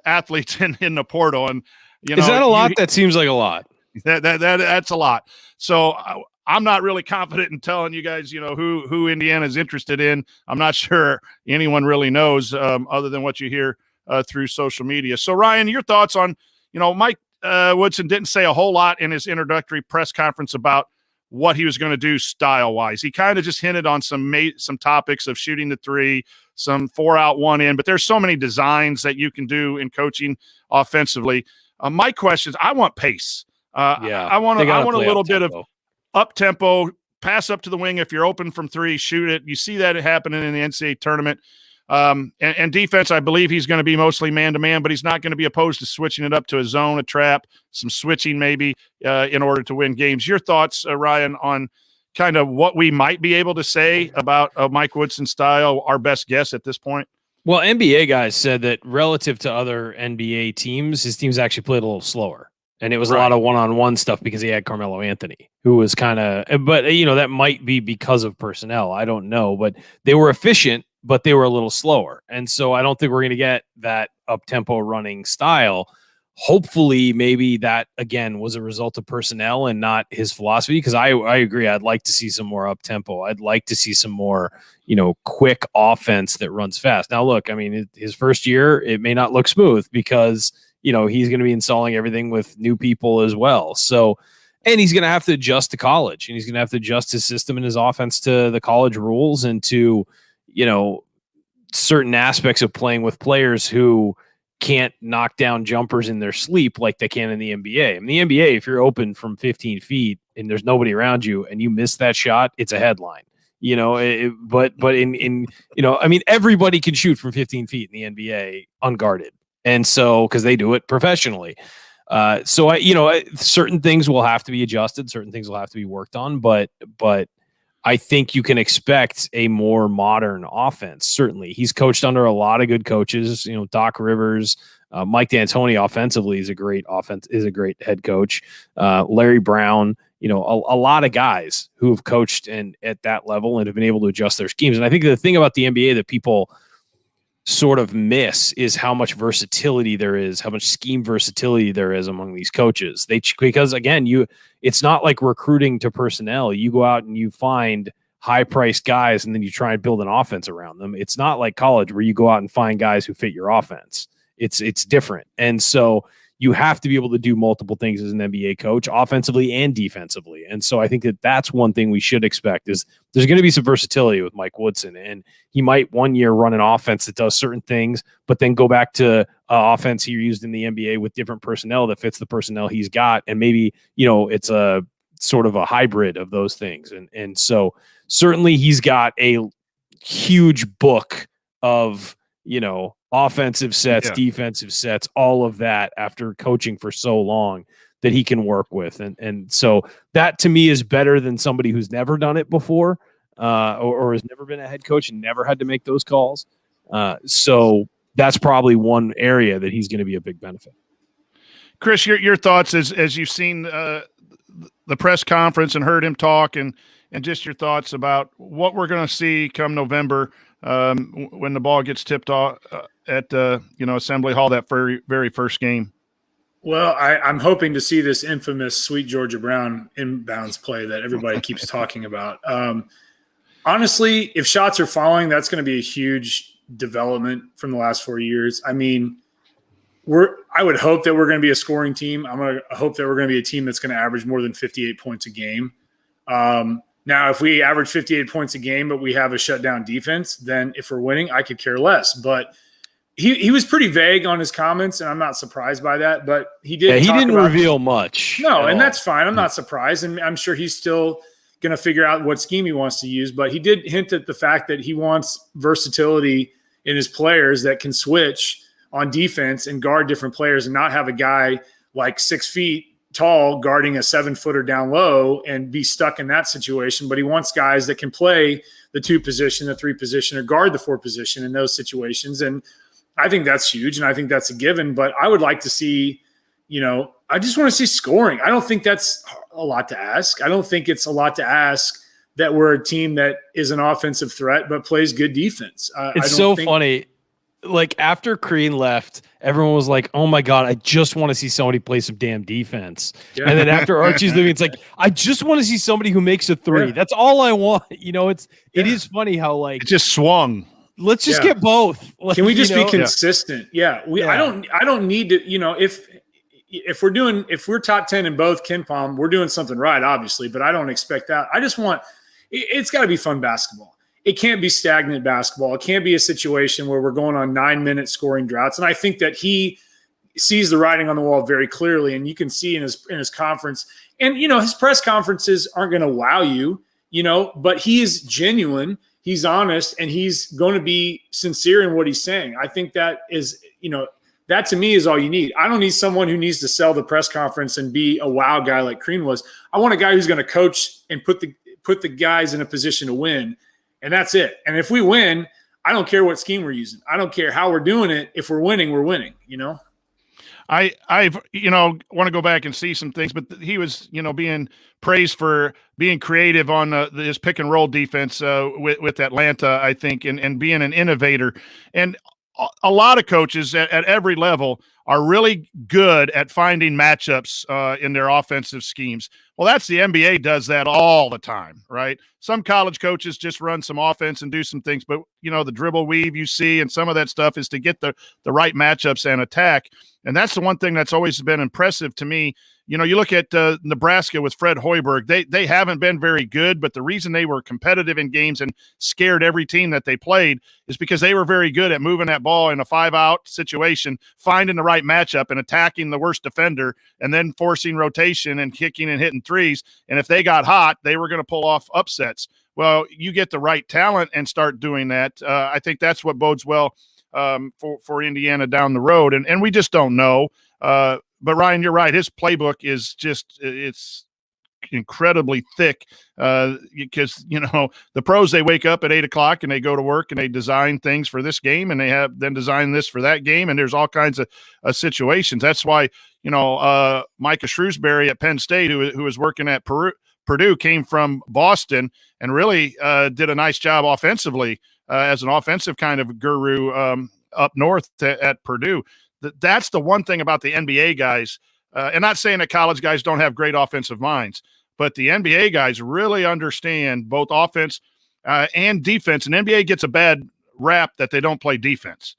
A: athletes in the portal, and
F: is that a lot? That seems like a lot.
A: That's a lot. So I'm not really confident in telling you guys, who Indiana is interested in. I'm not sure anyone really knows other than what you hear through social media. So Ryan, your thoughts on, Mike Woodson didn't say a whole lot in his introductory press conference about what he was going to do style wise. He kind of just hinted on some topics of shooting the three, some 4 out 1 in, but there's so many designs that you can do in coaching offensively. My questions, I want pace. I want a little bit of up tempo, pass up to the wing. If you're open from 3, shoot it. You see that happening in the NCAA tournament. And defense, I believe he's going to be mostly man-to-man, but he's not going to be opposed to switching it up to a zone, a trap, some switching maybe in order to win games. Your thoughts, Ryan, on kind of what we might be able to say about Mike Woodson style, our best guess at this point?
F: Well, NBA guys said that relative to other NBA teams, his teams actually played a little slower. And it was a lot of one-on-one stuff because he had Carmelo Anthony, who was kind of – but, that might be because of personnel. I don't know. But they were efficient, but they were a little slower. And so I don't think we're going to get that up-tempo running style. Hopefully, maybe that, again, was a result of personnel and not his philosophy, because I agree. I'd like to see some more up-tempo. I'd like to see some more, quick offense that runs fast. Now, look, I mean, his first year, it may not look smooth because, he's going to be installing everything with new people as well. So, and he's going to have to adjust to college, and he's going to have to adjust his system and his offense to the college rules and to, certain aspects of playing with players who can't knock down jumpers in their sleep like they can in the NBA. In the NBA, if you're open from 15 feet and there's nobody around you and you miss that shot, it's a headline. But everybody can shoot from 15 feet in the NBA unguarded. And so, because they do it professionally. Certain things will have to be adjusted. Certain things will have to be worked on, but I think you can expect a more modern offense. Certainly, he's coached under a lot of good coaches. Doc Rivers, Mike D'Antoni offensively is a great head coach. Larry Brown, a lot of guys who have coached and at that level and have been able to adjust their schemes. And I think the thing about the NBA that people sort of miss is how much versatility there is, how much scheme versatility there is among these coaches. Because again, it's not like recruiting to personnel. You go out and you find high-priced guys and then you try and build an offense around them. It's not like college where you go out and find guys who fit your offense. It's different. And so you have to be able to do multiple things as an NBA coach, offensively and defensively. And so I think that's one thing we should expect is there's going to be some versatility with Mike Woodson. And he might one year run an offense that does certain things, but then go back to offense he used in the NBA with different personnel that fits the personnel he's got. And maybe, it's a sort of a hybrid of those things. And so certainly he's got a huge book of, offensive sets, defensive sets, all of that after coaching for so long that he can work with. And so that to me is better than somebody who's never done it before or has never been a head coach and never had to make those calls. So that's probably one area that he's going to be a big benefit.
A: Chris, your thoughts as you've seen the press conference and heard him talk and just your thoughts about what we're going to see come November when the ball gets tipped off at Assembly Hall, that very first game.
D: Well, I'm hoping to see this infamous Sweet Georgia Brown inbounds play that everybody keeps talking about. Honestly, if shots are falling, that's going to be a huge development from the last 4 years. I mean, I would hope that we're going to be a scoring team. I'm going to hope that we're going to be a team that's going to average more than 58 points a game. Now, if we average 58 points a game, but we have a shutdown defense, then if we're winning, I could care less. But he was pretty vague on his comments, and I'm not surprised by that. But he did.
F: Yeah, he
D: talk
F: didn't
D: about,
F: reveal much.
D: No, and that's fine. I'm not surprised, and I'm sure he's still going to figure out what scheme he wants to use. But he did hint at the fact that he wants versatility in his players that can switch on defense and guard different players, and not have a guy like 6 feet tall guarding a 7-footer down low and be stuck in that situation. But he wants guys that can play the 2 position, the 3 position, or guard the 4 position in those situations. And I think that's huge, and I think that's a given. But I would like to see, I just want to see scoring. I don't think that's a lot to ask. I don't think it's a lot to ask that we're a team that is an offensive threat but plays good defense.
F: It's so funny. Like, after Crean left, everyone was like, "Oh my God, I just want to see somebody play some damn defense." Yeah. And then after Archie's leaving, it's like, I just want to see somebody who makes a 3. Yeah. That's all I want. It is funny how, like,
A: it just swung.
F: Let's just get both. Like,
D: can we just be consistent? Yeah. I don't need to, if we're top 10 in both KenPom, we're doing something right, obviously, but I don't expect that. I just want, it's got to be fun basketball. It can't be stagnant basketball. It can't be a situation where we're going on 9-minute scoring droughts. And I think that he sees the writing on the wall very clearly, and you can see in his conference. And, his press conferences aren't going to wow you, but he is genuine. He's honest, and he's going to be sincere in what he's saying. I think that is, that to me is all you need. I don't need someone who needs to sell the press conference and be a wow guy like Crean was. I want a guy who's going to coach and put the guys in a position to win. And that's it. And if we win, I don't care what scheme we're using. I don't care how we're doing it. If we're winning, we're winning,
A: I want to go back and see some things, but he was, being praised for being creative on his pick and roll defense with Atlanta, I think, and being an innovator. And a lot of coaches at every level are really good at finding matchups in their offensive schemes. Well, that's the NBA does that all the time, right? Some college coaches just run some offense and do some things, but the dribble weave you see and some of that stuff is to get the right matchups and attack. And that's the one thing that's always been impressive to me. You look at Nebraska with Fred Hoiberg. They haven't been very good, but the reason they were competitive in games and scared every team that they played is because they were very good at moving that ball in a 5-out situation, finding the right matchup and attacking the worst defender, and then forcing rotation and kicking and hitting threes. And if they got hot, they were going to pull off upsets. Well, you get the right talent and start doing that. I think that's what bodes well for Indiana down the road. And we just don't know. But Ryan, you're right. His playbook is it's incredibly thick because, the pros, they wake up at 8:00 and they go to work and they design things for this game and they have then design this for that game. And there's all kinds of situations. That's why, Micah Shrewsbury at Penn State, who was working at Purdue, came from Boston and really did a nice job offensively as an offensive kind of guru up north at Purdue. That's the one thing about the NBA guys, and not saying that college guys don't have great offensive minds, but the NBA guys really understand both offense and defense. And NBA gets a bad rap that they don't play defense.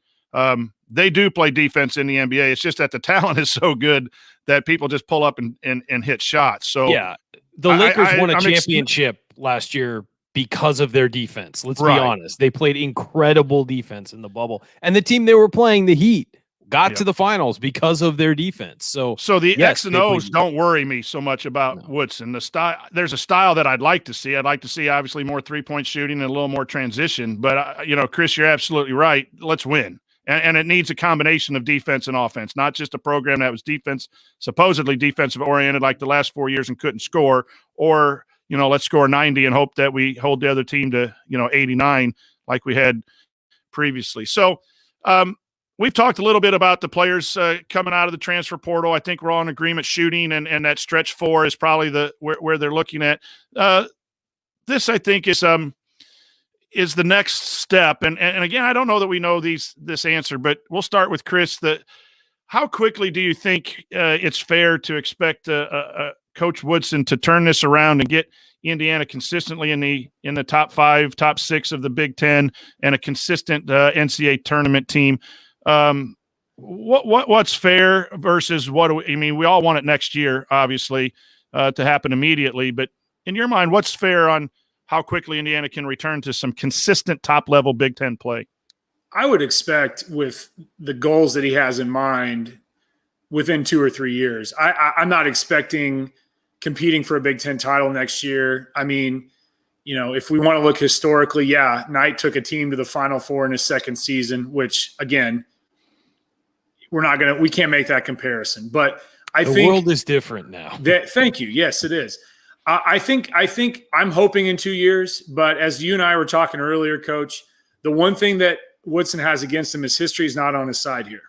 A: They do play defense in the NBA. It's just that the talent is so good that people just pull up and hit shots. So
F: yeah, the Lakers won a championship last year because of their defense. Let's be honest. They played incredible defense in the bubble. And the team they were playing, the Heat, got to the finals because of their defense. So
A: the X and O's don't worry me so much about Woodson. The style, there's a style that I'd like to see. I'd like to see obviously more 3-point shooting and a little more transition. But Chris, you're absolutely right. Let's win, and it needs a combination of defense and offense, not just a program that was supposedly defensive oriented like the last 4 years and couldn't score, or let's score 90 and hope that we hold the other team to 89 like we had previously. So. We've talked a little bit about the players coming out of the transfer portal. I think we're all in agreement. Shooting and that stretch 4 is probably where they're looking at. This, I think, is the next step. And again, I don't know that we know this answer, but we'll start with Chris. How quickly do you think it's fair to expect Coach Woodson to turn this around and get Indiana consistently in the top 5, top 6 of the Big Ten and a consistent NCAA tournament team? What's fair versus what we all want it next year, obviously, to happen immediately. But in your mind, what's fair on how quickly Indiana can return to some consistent top level Big Ten play?
D: I would expect with the goals that he has in mind within 2 or 3 years. I'm not expecting competing for a Big Ten title next year. I mean, if we want to look historically, yeah, Knight took a team to the Final Four in his second season, which again, we can't make that comparison. But I think
F: the world is different now.
D: Thank you. Yes, it is. I think I'm hoping in 2 years, but as you and I were talking earlier, Coach, the one thing that Woodson has against him is history is not on his side here.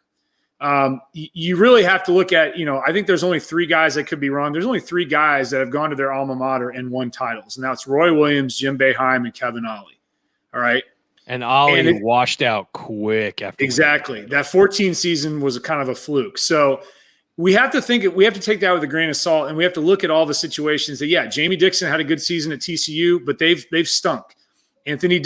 D: You really have to look at, I think there's only 3 guys that could be wrong. There's only 3 guys that have gone to their alma mater and won titles. And that's Roy Williams, Jim Boeheim, and Kevin Ollie. All right.
F: And Ollie washed out quick after.
D: Exactly. That 14 season was a kind of a fluke. So we have to take that with a grain of salt, and we have to look at all the situations that, yeah, Jamie Dixon had a good season at TCU, but they've stunk. Anthony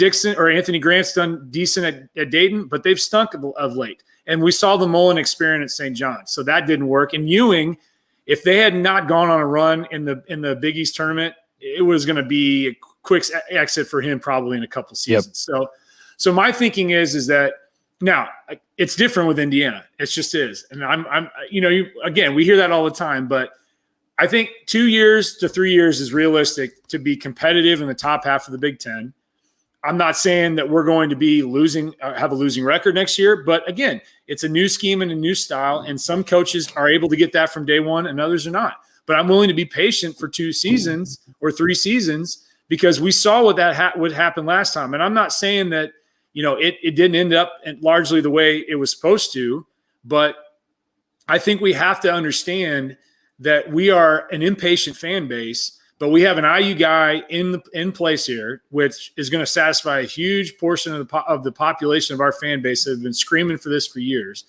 D: Grant's done decent at Dayton, but they've stunk of late. And we saw the Mullen experiment at St. John's, so that didn't work. And Ewing, if they had not gone on a run in the Big East tournament, it was going to be a quick exit for him probably in a couple seasons. Yep. So my thinking is that now it's different with Indiana. It just is. And again, we hear that all the time, but I think 2 years to 3 years is realistic to be competitive in the top half of the Big Ten. I'm not saying that we're going to be have a losing record next year, but again, it's a new scheme and a new style, and some coaches are able to get that from day one and others are not. But I'm willing to be patient for 2 seasons or 3 seasons because we saw what would happen last time. And I'm not saying that, it didn't end up largely the way it was supposed to, but I think we have to understand that we are an impatient fan base, but we have an IU guy in place here, which is going to satisfy a huge portion of the population of our fan base that have been screaming for this for years.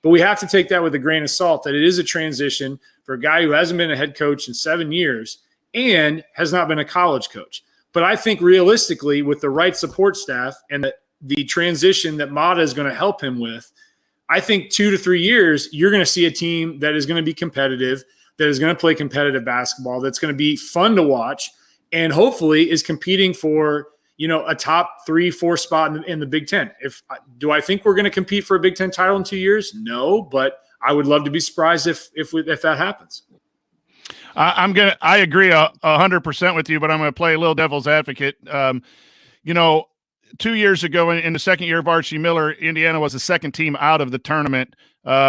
D: But we have to take that with a grain of salt, that it is a transition for a guy who hasn't been a head coach in 7 years and has not been a college coach. But I think realistically, with the right support staff and the transition that Mata is going to help him with, I think 2 to 3 years, you're going to see a team that is going to be competitive, that is going to play competitive basketball, that's going to be fun to watch, and hopefully is competing for, a top 3-4 spot in the Big Ten. Do I think we're going to compete for a Big Ten title in 2 years? No, but I would love to be surprised if that happens.
A: I agree 100% with you, but I'm going to play a little devil's advocate. 2 years ago, in the second year of Archie Miller, Indiana was the second team out of the tournament,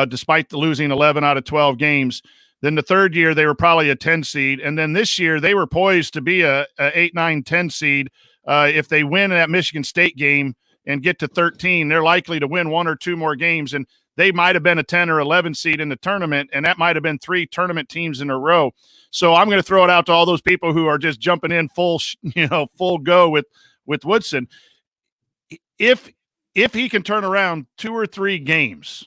A: despite the losing 11 out of 12 games. Then the third year, they were probably a 10 seed. And then this year, they were poised to be a 8, 9, 10 seed. If they win that Michigan State game and get to 13, they're likely to win 1 or 2 more games. And they might have been a 10 or 11 seed in the tournament, and that might have been 3 tournament teams in a row. So I'm going to throw it out to all those people who are just jumping in full go with Woodson. If he can turn around 2 or 3 games,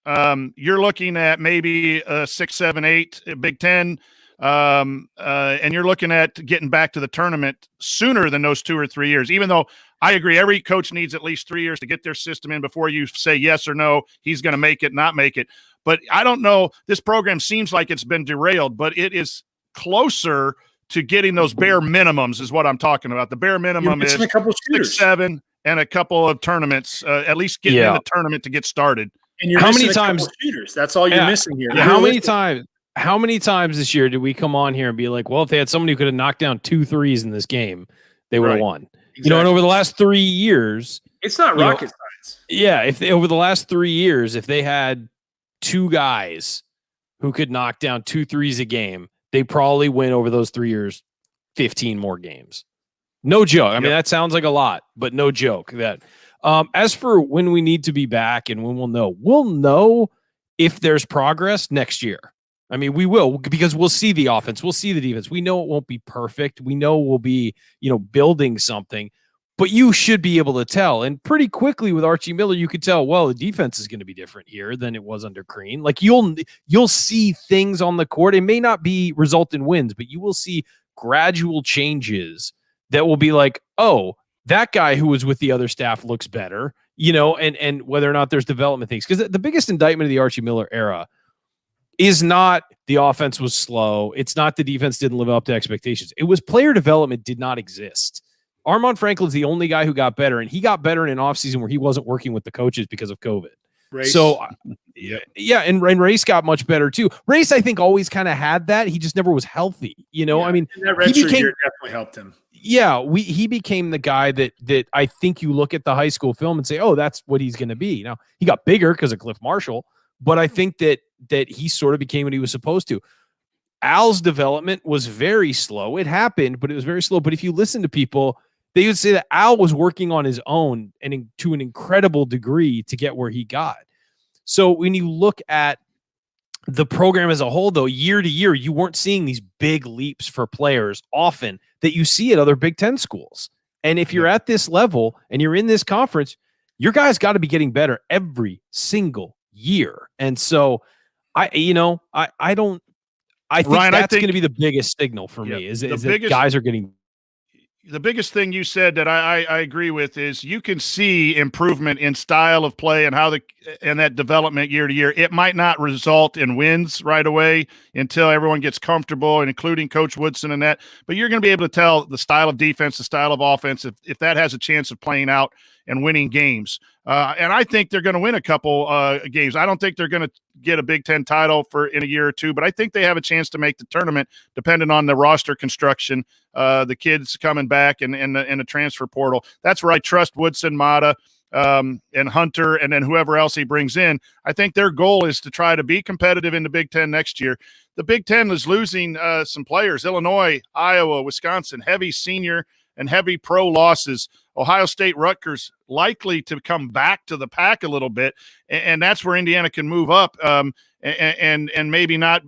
A: you're looking at maybe a 6, 7, 8 Big Ten, and you're looking at getting back to the tournament sooner than those 2 or 3 years. Even though I agree, every coach needs at least 3 years to get their system in before you say yes or no, he's going to make it, not make it. But I don't know. This program seems like it's been derailed, but it is closer to getting those bare minimums is what I'm talking about. The bare minimum is
D: a couple
A: 6, 7, and a couple of tournaments, at least getting in the tournament to get started.
D: And you're missing a couple shooters. That's all you're missing here.
F: How many times this year did we come on here and be like, well, if they had somebody who could have knocked down 2 threes in this game, they would have won. Exactly. And over the last 3 years,
D: it's not rocket science.
F: Yeah, over the last 3 years, if they had 2 guys who could knock down 2 threes a game, they probably win over those 3 years 15 more games. No joke. I mean, that sounds like a lot, but no joke. That as for when we need to be back and when we'll know if there's progress next year. I mean, we will, because we'll see the offense, we'll see the defense. We know it won't be perfect. We know we'll be, building something, but you should be able to tell. And pretty quickly with Archie Miller, you could tell, well, the defense is going to be different here than it was under Crean. Like you'll see things on the court. It may not result in wins, but you will see gradual changes that will be like, oh, that guy who was with the other staff looks better, and whether or not there's development things. Because the biggest indictment of the Archie Miller era is not the offense was slow. It's not the defense didn't live up to expectations. It was player development did not exist. Armand Franklin's the only guy who got better, and he got better in an offseason where he wasn't working with the coaches because of COVID.
D: Race.
F: So, yeah, and Race got much better too. Race, I think, always kind of had that. He just never was healthy. I mean,
D: that redshirt year definitely helped him.
F: Yeah, he became the guy that I think you look at the high school film and say, oh, that's what he's going to be. Now, he got bigger because of Cliff Marshall, but I think that he sort of became what he was supposed to. Al's development was very slow. It happened, but it was very slow. But if you listen to people, they would say that Al was working on his own and to an incredible degree to get where he got. So when you look at the program as a whole, though, year to year, you weren't seeing these big leaps for players often that you see at other Big Ten schools. And if you're at this level and you're in this conference, your guys got to be getting better every single year. And so I think
A: Ryan,
F: that's going to be the biggest signal for me is that guys are getting.
A: The biggest thing you said that I agree with is you can see improvement in style of play and and that development year to year. It might not result in wins right away until everyone gets comfortable, and including Coach Woodson and that. But you're going to be able to tell the style of defense, the style of offense, if that has a chance of playing out and winning games. And I think they're going to win a couple games. I don't think they're going to get a Big Ten title in a year or two, but I think they have a chance to make the tournament depending on the roster construction, the kids coming back and the transfer portal. That's where I trust Woodson, Mata, and Hunter, and then whoever else he brings in. I think their goal is to try to be competitive in the Big Ten next year. The Big Ten is losing some players. Illinois, Iowa, Wisconsin, heavy senior and heavy pro losses. Ohio State, Rutgers likely to come back to the pack a little bit, and that's where Indiana can move up and maybe not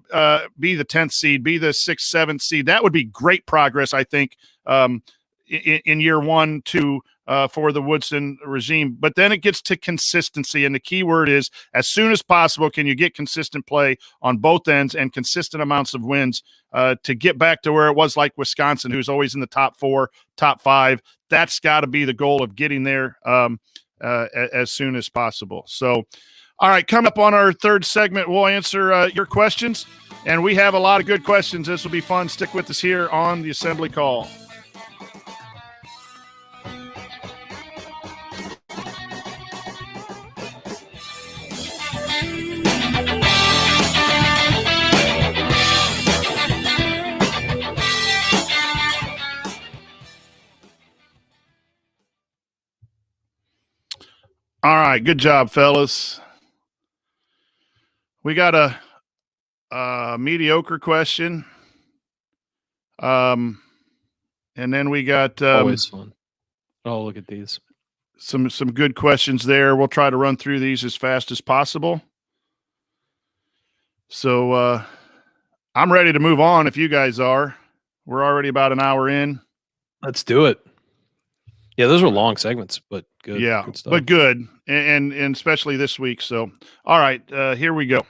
A: be the 10th seed, be the 6th, 7th seed. That would be great progress, I think, in year 1, 2 for the Woodson regime. But then it gets to consistency, and the key word is as soon as possible can you get consistent play on both ends and consistent amounts of wins to get back to where it was like Wisconsin, who's always in the top 4, top 5. That's got to be the goal of getting there as soon as possible. So, all right, coming up on our third segment, we'll answer your questions, and we have a lot of good questions. This will be fun. Stick with us here on the Assembly Call. All right, good job, fellas. We got a mediocre question, and then we got
F: Always fun. Oh, look at these.
A: Some good questions there. We'll try to run through these as fast as possible. So I'm ready to move on if you guys are. We're already about an hour in.
F: Let's do it. Yeah, those were long segments, but good.
A: Yeah,
F: good stuff.
A: but good, and especially this week. So, all right, here we go.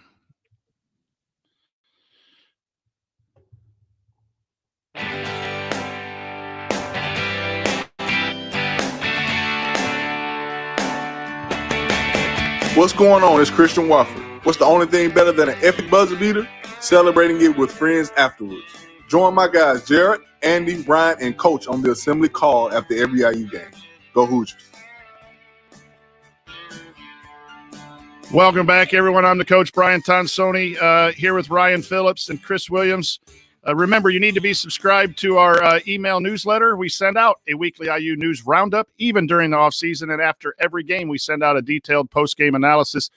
H: What's going on? It's Christian Wofford. What's the only thing better than an epic buzzer beater? Celebrating it with friends afterwards. Join my guys Jared, Andy, Brian, and Coach on the Assembly Call after every IU game. Go Hoosiers.
A: Welcome back, everyone. I'm the coach, Brian Tonsoni, here with Ryan Phillips and Chris Williams. Remember, you need to be subscribed to our email newsletter. We send out a weekly IU news roundup, even during the offseason, and after every game, we send out a detailed post-game analysis.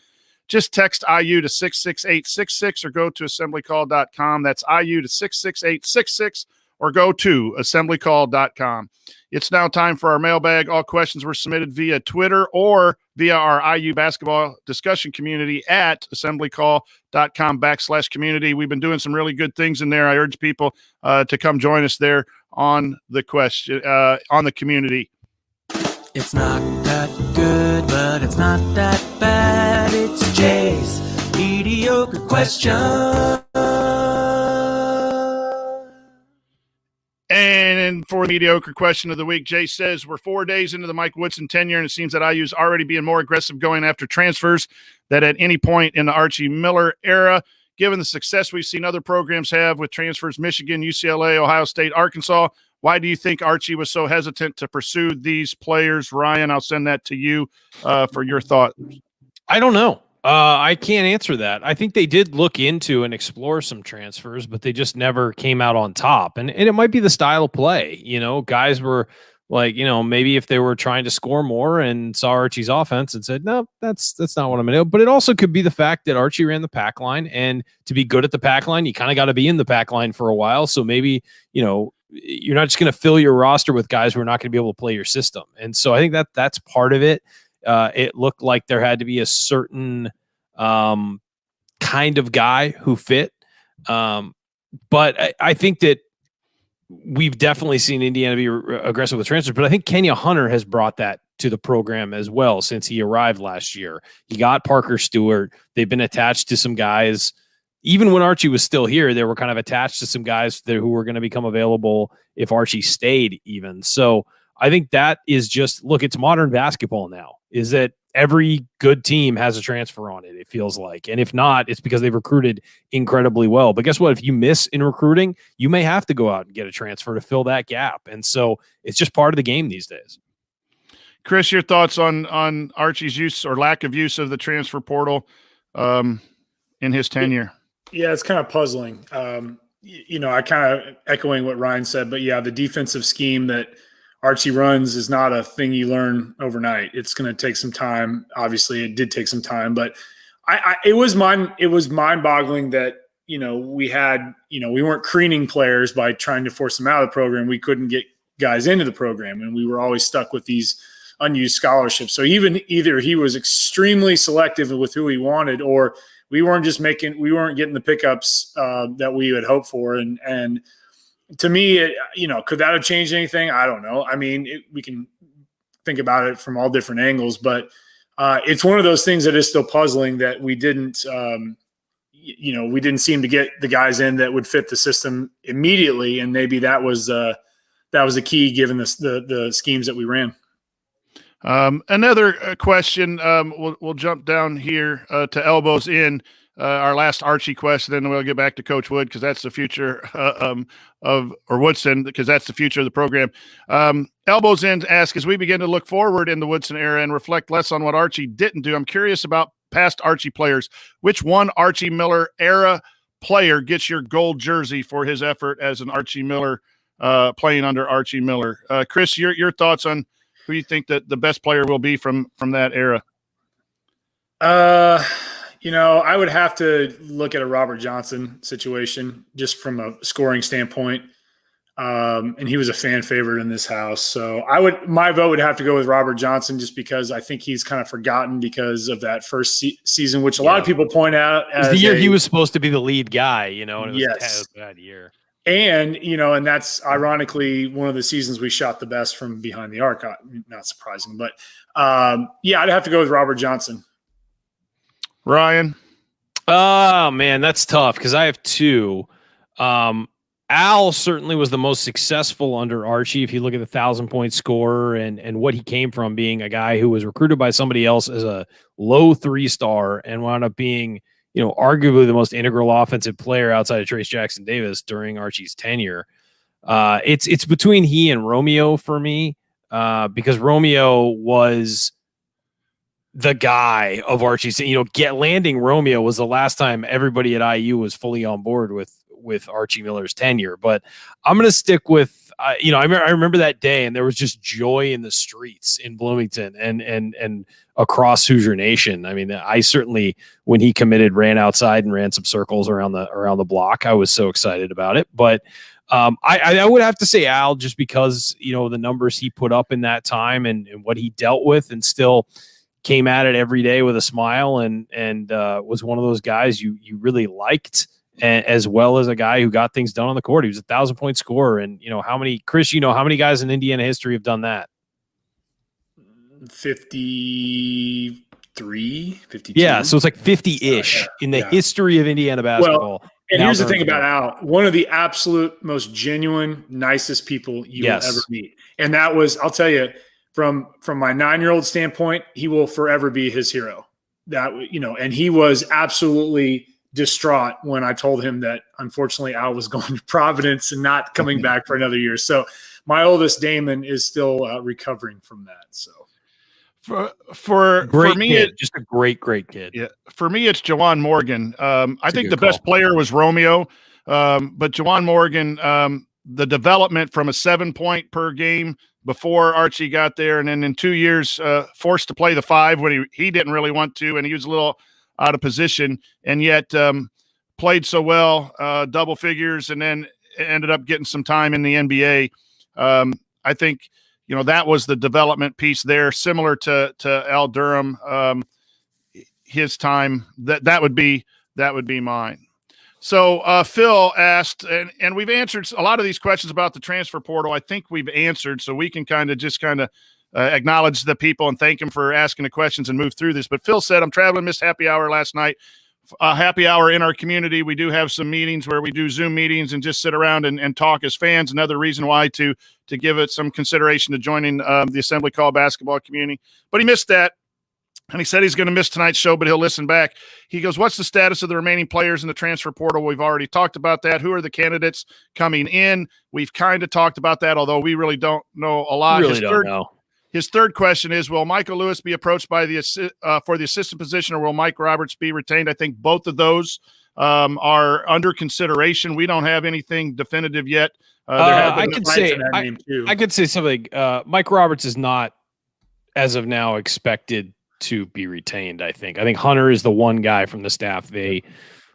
A: Just text IU to 66866 or go to assemblycall.com. That's IU to 66866 or go to assemblycall.com. It's now time for our mailbag. All questions were submitted via Twitter or via our IU basketball discussion community at assemblycall.com/community. We've been doing some really good things in there. I urge people to come join us there on the community.
E: It's not that good, but it's not that bad. It's Jay's mediocre question.
A: And for the mediocre question of the week, Jay says, we're 4 days into the Mike Woodson tenure, and it seems that IU's already being more aggressive going after transfers than at any point in the Archie Miller era. Given the success we've seen other programs have with transfers, Michigan, UCLA, Ohio State, Arkansas, why do you think Archie was so hesitant to pursue these players? Ryan, I'll send that to you for your thought.
F: I don't know. I can't answer that. I think they did look into and explore some transfers, but they just never came out on top. And it might be the style of play. Guys were like, maybe if they were trying to score more and saw Archie's offense and said, no, that's not what I'm going to do. But it also could be the fact that Archie ran the pack line, and to be good at the pack line, you kind of got to be in the pack line for a while. So maybe, you're not just going to fill your roster with guys who are not going to be able to play your system. And so I think that's part of it. It looked like there had to be a certain kind of guy who fit. But I think that we've definitely seen Indiana be aggressive with transfers, but I think Kenya Hunter has brought that to the program as well since he arrived last year. He got Parker Stewart. They've been attached to some guys. Even when Archie was still here, they were kind of attached to some guys who were going to become available if Archie stayed even. So I think that is just, look, it's modern basketball now, is that every good team has a transfer on it, it feels like. And if not, it's because they've recruited incredibly well. But guess what? If you miss in recruiting, you may have to go out and get a transfer to fill that gap. And so it's just part of the game these days.
A: Chris, your thoughts on Archie's use or lack of use of the transfer portal in his tenure?
D: Yeah, it's kind of puzzling. I kind of echoing what Ryan said, but yeah, the defensive scheme that Archie runs is not a thing you learn overnight. It's going to take some time. Obviously, it did take some time, but it was mind-boggling that we weren't creening players by trying to force them out of the program. We couldn't get guys into the program, and we were always stuck with these unused scholarships. So either he was extremely selective with who he wanted, or we weren't getting the pickups that we had hoped for. And to me, could that have changed anything? I don't know. I mean, we can think about it from all different angles, but it's one of those things that is still puzzling that we didn't seem to get the guys in that would fit the system immediately. And maybe that was the key given the schemes that we ran.
A: Another question, we'll jump down here to elbows in our last Archie question, and then we'll get back to Coach Wood because that's the future Woodson, because that's the future of the program. Elbows in ask, as we begin to look forward in the Woodson era and reflect less on what Archie didn't do, I'm curious about past Archie players. Which one Archie Miller era player gets your gold jersey for his effort as an Archie Miller, playing under Archie Miller? Chris, your thoughts on who you think that the best player will be from that era?
D: I would have to look at a Robert Johnson situation just from a scoring standpoint. And he was a fan favorite in this house. So my vote would have to go with Robert Johnson just because I think he's kind of forgotten because of that first season, which a lot of people point out as
F: the year he was supposed to be the lead guy, and it was a bad year.
D: And, and that's ironically one of the seasons we shot the best from behind the arc. Not surprising, but I'd have to go with Robert Johnson.
A: Ryan?
F: Oh, man, that's tough because I have two. Al certainly was the most successful under Archie. If you look at the 1,000-point scorer and what he came from, being a guy who was recruited by somebody else as a low 3-star and wound up being, arguably the most integral offensive player outside of Trace Jackson Davis during Archie's tenure. It's between he and Romeo for me, because Romeo was the guy of Archie's. Landing Romeo was the last time everybody at IU was fully on board with Archie Miller's tenure. But I'm going to stick with, I remember that day, and there was just joy in the streets in Bloomington and across Hoosier Nation. I mean, I certainly, when he committed, ran outside and ran some circles around the block. I was so excited about it. But I would have to say Al, just because, the numbers he put up in that time and what he dealt with, and still came at it every day with a smile and was one of those guys you really liked, as well as a guy who got things done on the court. He was a 1,000-point scorer. And how many guys in Indiana history have done that?
D: 53, 52.
F: Yeah. So it's like 50-ish in the history of Indiana basketball.
D: Well, and here's the thing about Al, one of the absolute most genuine, nicest people you will ever meet. And that was, I'll tell you, from my 9-year-old standpoint, he will forever be his hero. And he was absolutely distraught when I told him that unfortunately Al was going to Providence and not coming back for another year. So my oldest Damon is still recovering from that. So
A: for me,
F: kid. Just a great kid.
A: Yeah, for me, it's Jawan Morgan. I think the
F: call.
A: best player was Romeo, but Jawan Morgan, the development from a 7-point per game before Archie got there, and then in 2 years, forced to play the 5 when he didn't really want to, and he was a little out of position, and yet played so well, double figures, and then ended up getting some time in the NBA. I think that was the development piece there, similar to Al Durham. His time that would be mine. So Phil asked, and we've answered a lot of these questions about the transfer portal. I think we've answered, so we can kind of acknowledge the people and thank them for asking the questions and move through this. But Phil said, I'm traveling, missed happy hour last night. Happy hour in our community. We do have some meetings where we do Zoom meetings and just sit around and talk as fans. Another reason why to give it some consideration to joining the Assembly Call basketball community. But he missed that. And he said he's going to miss tonight's show, but he'll listen back. He goes, what's the status of the remaining players in the transfer portal? We've already talked about that. Who are the candidates coming in? We've kind of talked about that, although we really don't know a lot.
F: Really don't know.
A: His third question is, will Michael Lewis be approached by for the assistant position, or will Mike Roberts be retained? I think both of those are under consideration. We don't have anything definitive yet.
F: I could say something. Mike Roberts is not, as of now, expected to be retained. I think Hunter is the one guy from the staff they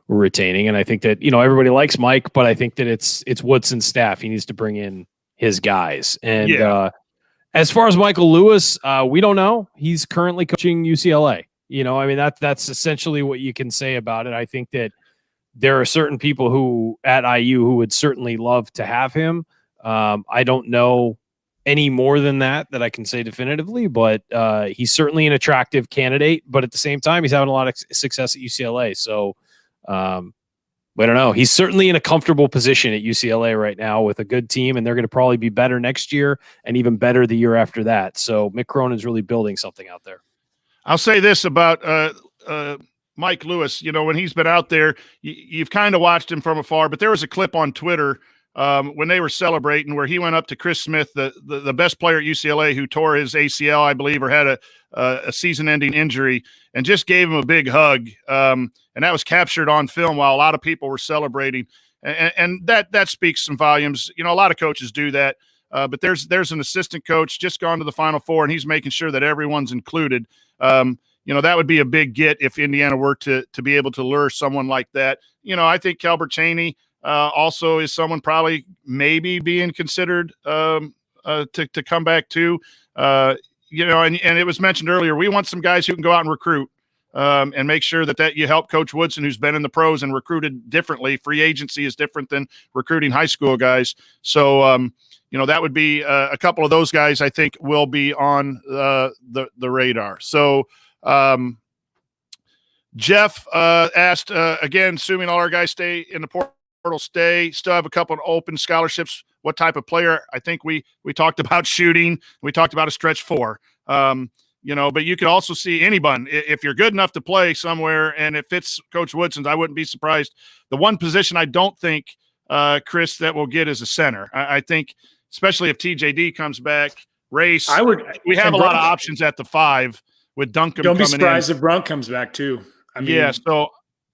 F: were retaining, and I think that everybody likes Mike, but I think that it's Woodson's staff. He needs to bring in his guys. And as far as Michael Lewis, we don't know. He's currently coaching UCLA. That's essentially what you can say about it. I think that there are certain people who at IU who would certainly love to have him. I don't know any more than that I can say definitively, but he's certainly an attractive candidate. But at the same time, he's having a lot of success at UCLA. So I don't know. He's certainly in a comfortable position at UCLA right now with a good team, and they're going to probably be better next year and even better the year after that. So Mick Cronin's really building something out there.
A: I'll say this about Mike Lewis. When he's been out there, you've kind of watched him from afar, but there was a clip on Twitter when they were celebrating where he went up to Chris Smith, the best player at UCLA, who tore his ACL, I believe, or had a season-ending injury, and just gave him a big hug. And that was captured on film while a lot of people were celebrating. And that speaks some volumes. A lot of coaches do that. But there's an assistant coach just gone to the Final Four, and he's making sure that everyone's included. That would be a big get if Indiana were to be able to lure someone like that. I think Calbert Chaney also is someone probably maybe being considered to come back too. And it was mentioned earlier, we want some guys who can go out and recruit and make sure that you help Coach Woodson, who's been in the pros and recruited differently. Free agency is different than recruiting high school guys. So, that would be a couple of those guys I think will be on the radar. So Jeff asked, again, assuming all our guys stay in the portal, still have a couple of open scholarships. What type of player? I think we talked about shooting. We talked about a stretch 4. But you could also see anyone, if you're good enough to play somewhere and it fits Coach Woodson's, I wouldn't be surprised. The one position I don't think, Chris, that we'll get is a center. I think, especially if TJD comes back, Race, we have a lot of options at the 5 with Duncan coming in.
D: Don't be surprised if Brunk comes back too.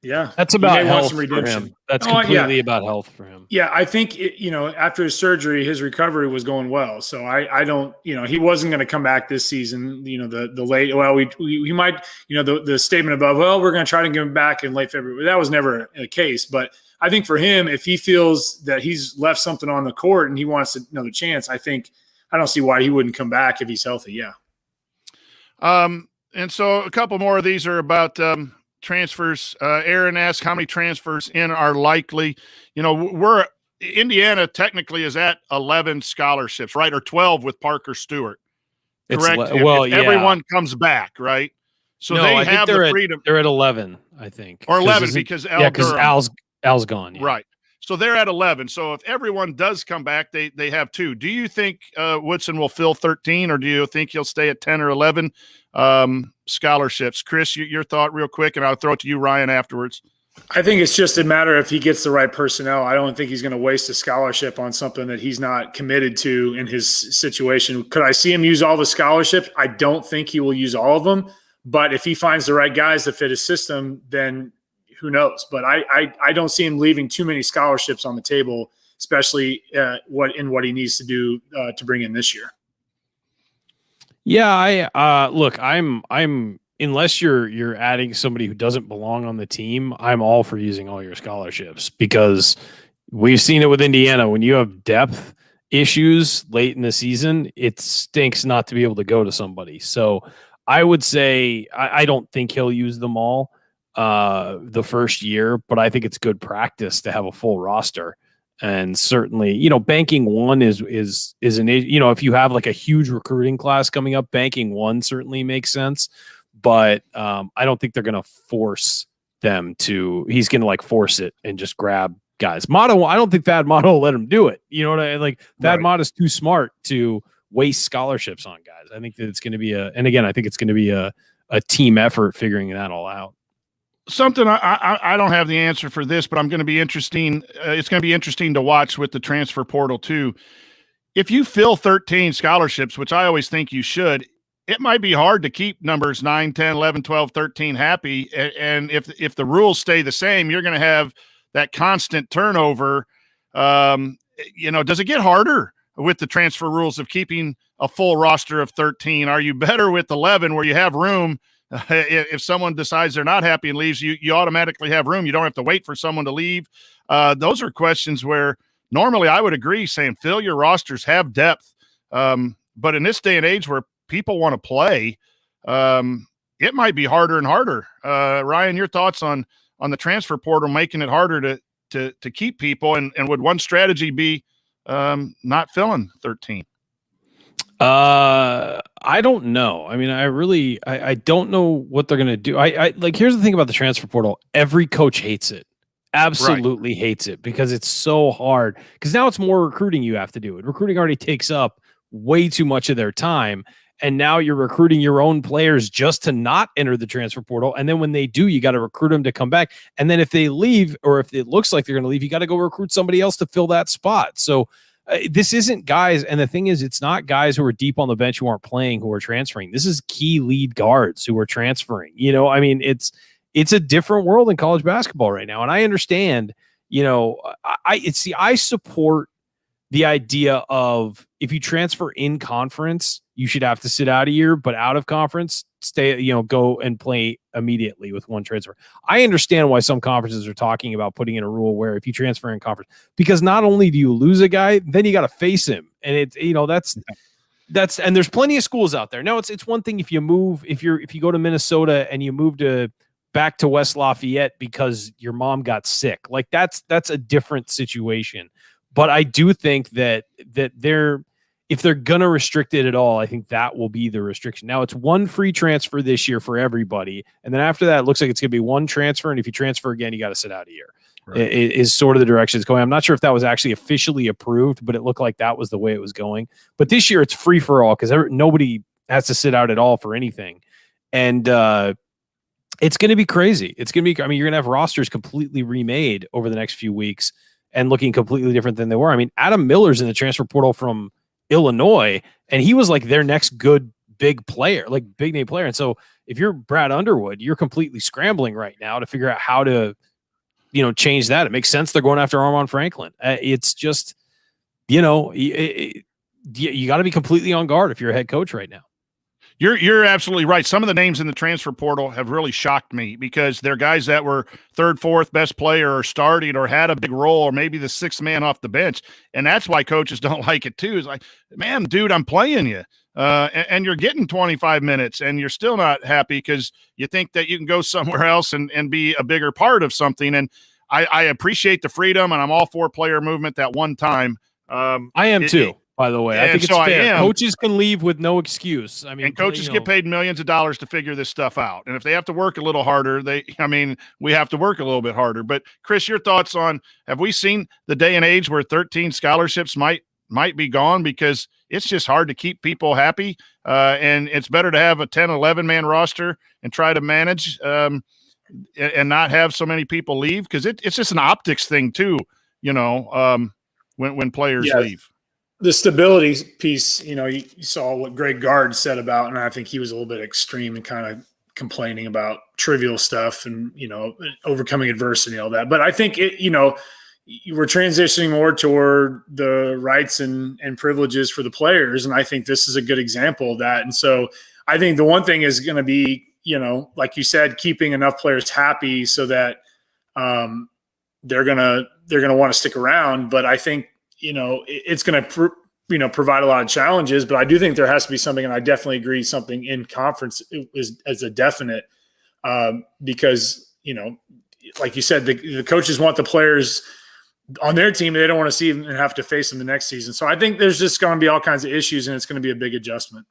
A: Yeah,
F: that's about health for him. That's completely about health for him.
D: Yeah, I think after his surgery, his recovery was going well. So I don't, he wasn't going to come back this season. The late, we might, the statement above, we're going to try to get him back in late February. That was never the case. But I think for him, if he feels that he's left something on the court and he wants another chance, I don't see why he wouldn't come back if he's healthy. Yeah.
A: And so a couple more of these are about transfers. Aaron asked how many transfers in are likely. Indiana technically is at 11 scholarships, right? Or 12 with Parker Stewart. Correct. If everyone comes back, right? So no, they have the freedom.
F: They're at 11, I think.
A: Or 11 because
F: Al's gone. Yeah.
A: Right. So they're at 11. So if everyone does come back, they have 2. Do you think Woodson will fill 13, or do you think he'll stay at 10 or 11 scholarships? Chris, your thought real quick, and I'll throw it to you, Ryan, afterwards.
D: I think it's just a matter if he gets the right personnel. I don't think he's going to waste a scholarship on something that he's not committed to in his situation. Could I see him use all the scholarships? I don't think he will use all of them. But if he finds the right guys that fit his system, then who knows? But I don't see him leaving too many scholarships on the table, especially what he needs to do to bring in this year.
F: Yeah, I'm unless you're adding somebody who doesn't belong on the team, I'm all for using all your scholarships, because we've seen it with Indiana. When you have depth issues late in the season, it stinks not to be able to go to somebody. So I would say I don't think he'll use them all the first year, but I think it's good practice to have a full roster. And certainly, banking one is an, if you have like a huge recruiting class coming up, banking one certainly makes sense. But I don't think they're going to force them to. He's going to like force it and just grab guys. Motto, I don't think Thad Motto will let him do it. You know what I like? Thad Motto's too smart to waste scholarships on guys. I think that it's going to be and again, I think it's going to be a team effort figuring that all out.
A: Something I don't have the answer for this, but I'm going to be interesting. It's going to be interesting to watch with the transfer portal too. If you fill 13 scholarships, which I always think you should, it might be hard to keep numbers 9, 10, 11, 12, 13 happy. And if the rules stay the same, you're going to have that constant turnover. Does it get harder with the transfer rules of keeping a full roster of 13? Are you better with 11 where you have room? If someone decides they're not happy and leaves, you automatically have room. You don't have to wait for someone to leave. Those are questions where normally I would agree saying fill your rosters, have depth. But in this day and age where people want to play, it might be harder and harder. Ryan, your thoughts on the transfer portal making it harder to keep people, and would one strategy be not filling 13?
F: I don't know. I mean, I don't know what they're going to do. I like, here's the thing about the transfer portal. Every coach hates it. Absolutely hates it, because it's so hard, because now it's more recruiting you have to do. Recruiting already takes up way too much of their time. And now you're recruiting your own players just to not enter the transfer portal. And then when they do, you got to recruit them to come back. And then if they leave, or if it looks like they're going to leave, you got to go recruit somebody else to fill that spot. So this isn't guys. And the thing is, it's not guys who are deep on the bench who aren't playing, who are transferring. This is key lead guards who are transferring. I mean, it's a different world in college basketball right now. And I understand, I support the idea of, if you transfer in conference, you should have to sit out a year, but out of conference, go and play immediately with one transfer. I understand why some conferences are talking about putting in a rule where if you transfer in conference, because not only do you lose a guy, then you got to face him. And that's, and there's plenty of schools out there. Now it's one thing if you move, if you go to Minnesota and you move back to West Lafayette because your mom got sick, like that's a different situation. But I do think that if they're going to restrict it at all, I think that will be the restriction. Now, it's one free transfer this year for everybody. And then after that, it looks like it's going to be one transfer. And if you transfer again, you got to sit out a year. Right. It is sort of the direction it's going. I'm not sure if that was actually officially approved, but it looked like that was the way it was going. But this year, it's free for all, because nobody has to sit out at all for anything. And it's going to be crazy. It's going to be, you're going to have rosters completely remade over the next few weeks and looking completely different than they were. I mean, Adam Miller's in the transfer portal from Illinois, and he was like their next good big player, like big name player. And so if you're Brad Underwood, you're completely scrambling right now to figure out how to, change that. It makes sense they're going after Armand Franklin. It's just, you got to be completely on guard if you're a head coach right now.
A: You're absolutely right. Some of the names in the transfer portal have really shocked me, because they're guys that were third, fourth best player, or started, or had a big role, or maybe the sixth man off the bench. And that's why coaches don't like it too. It's like, man, dude, I'm playing you. And you're getting 25 minutes and you're still not happy because you think that you can go somewhere else and be a bigger part of something. And I appreciate the freedom, and I'm all for player movement that one time.
F: I am too. By the way, I think it's fair. Coaches can leave with no excuse. I mean,
A: and coaches get paid millions of dollars to figure this stuff out. And if they have to work a little harder, we have to work a little bit harder. But Chris, your thoughts on, have we seen the day and age where 13 scholarships might be gone, because it's just hard to keep people happy. And it's better to have a 10, 11 man roster and try to manage. and not have so many people leave? Because it's just an optics thing too, when players leave.
D: The stability piece, you saw what Greg Gard said about, and I think he was a little bit extreme and kind of complaining about trivial stuff and, overcoming adversity and all that. But I think we're transitioning more toward the rights and privileges for the players. And I think this is a good example of that. And so I think the one thing is going to be, like you said, keeping enough players happy so that they're going to want to stick around. But I think, it's going to provide a lot of challenges, but I do think there has to be something, and I definitely agree, something in conference is as a definite, because, like you said, the coaches want the players on their team. They don't want to see them and have to face them the next season. So I think there's just going to be all kinds of issues, and it's going to be a big adjustment.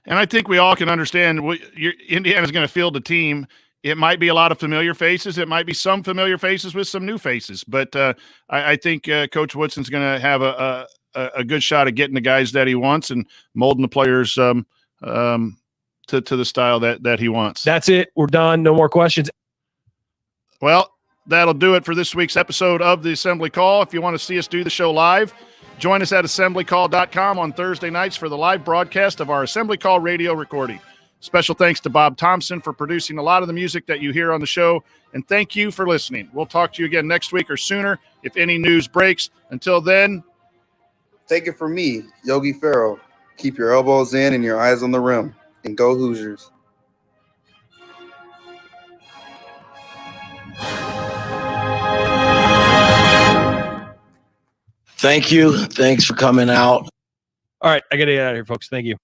A: And I think we all can understand Indiana's going to field a team. It might be a lot of familiar faces. It might be some familiar faces with some new faces. But I think Coach Woodson's going to have a good shot at getting the guys that he wants and molding the players to the style that he wants.
F: That's it. We're done. No more questions.
A: Well, that'll do it for this week's episode of the Assembly Call. If you want to see us do the show live, join us at assemblycall.com on Thursday nights for the live broadcast of our Assembly Call radio recording. Special thanks to Bob Thompson for producing a lot of the music that you hear on the show, and thank you for listening. We'll talk to you again next week or sooner if any news breaks. Until then,
I: take it from me, Yogi Ferrell. Keep your elbows in and your eyes on the rim, and go Hoosiers.
J: Thank you. Thanks for coming out.
F: All right, I got to get out of here, folks. Thank you.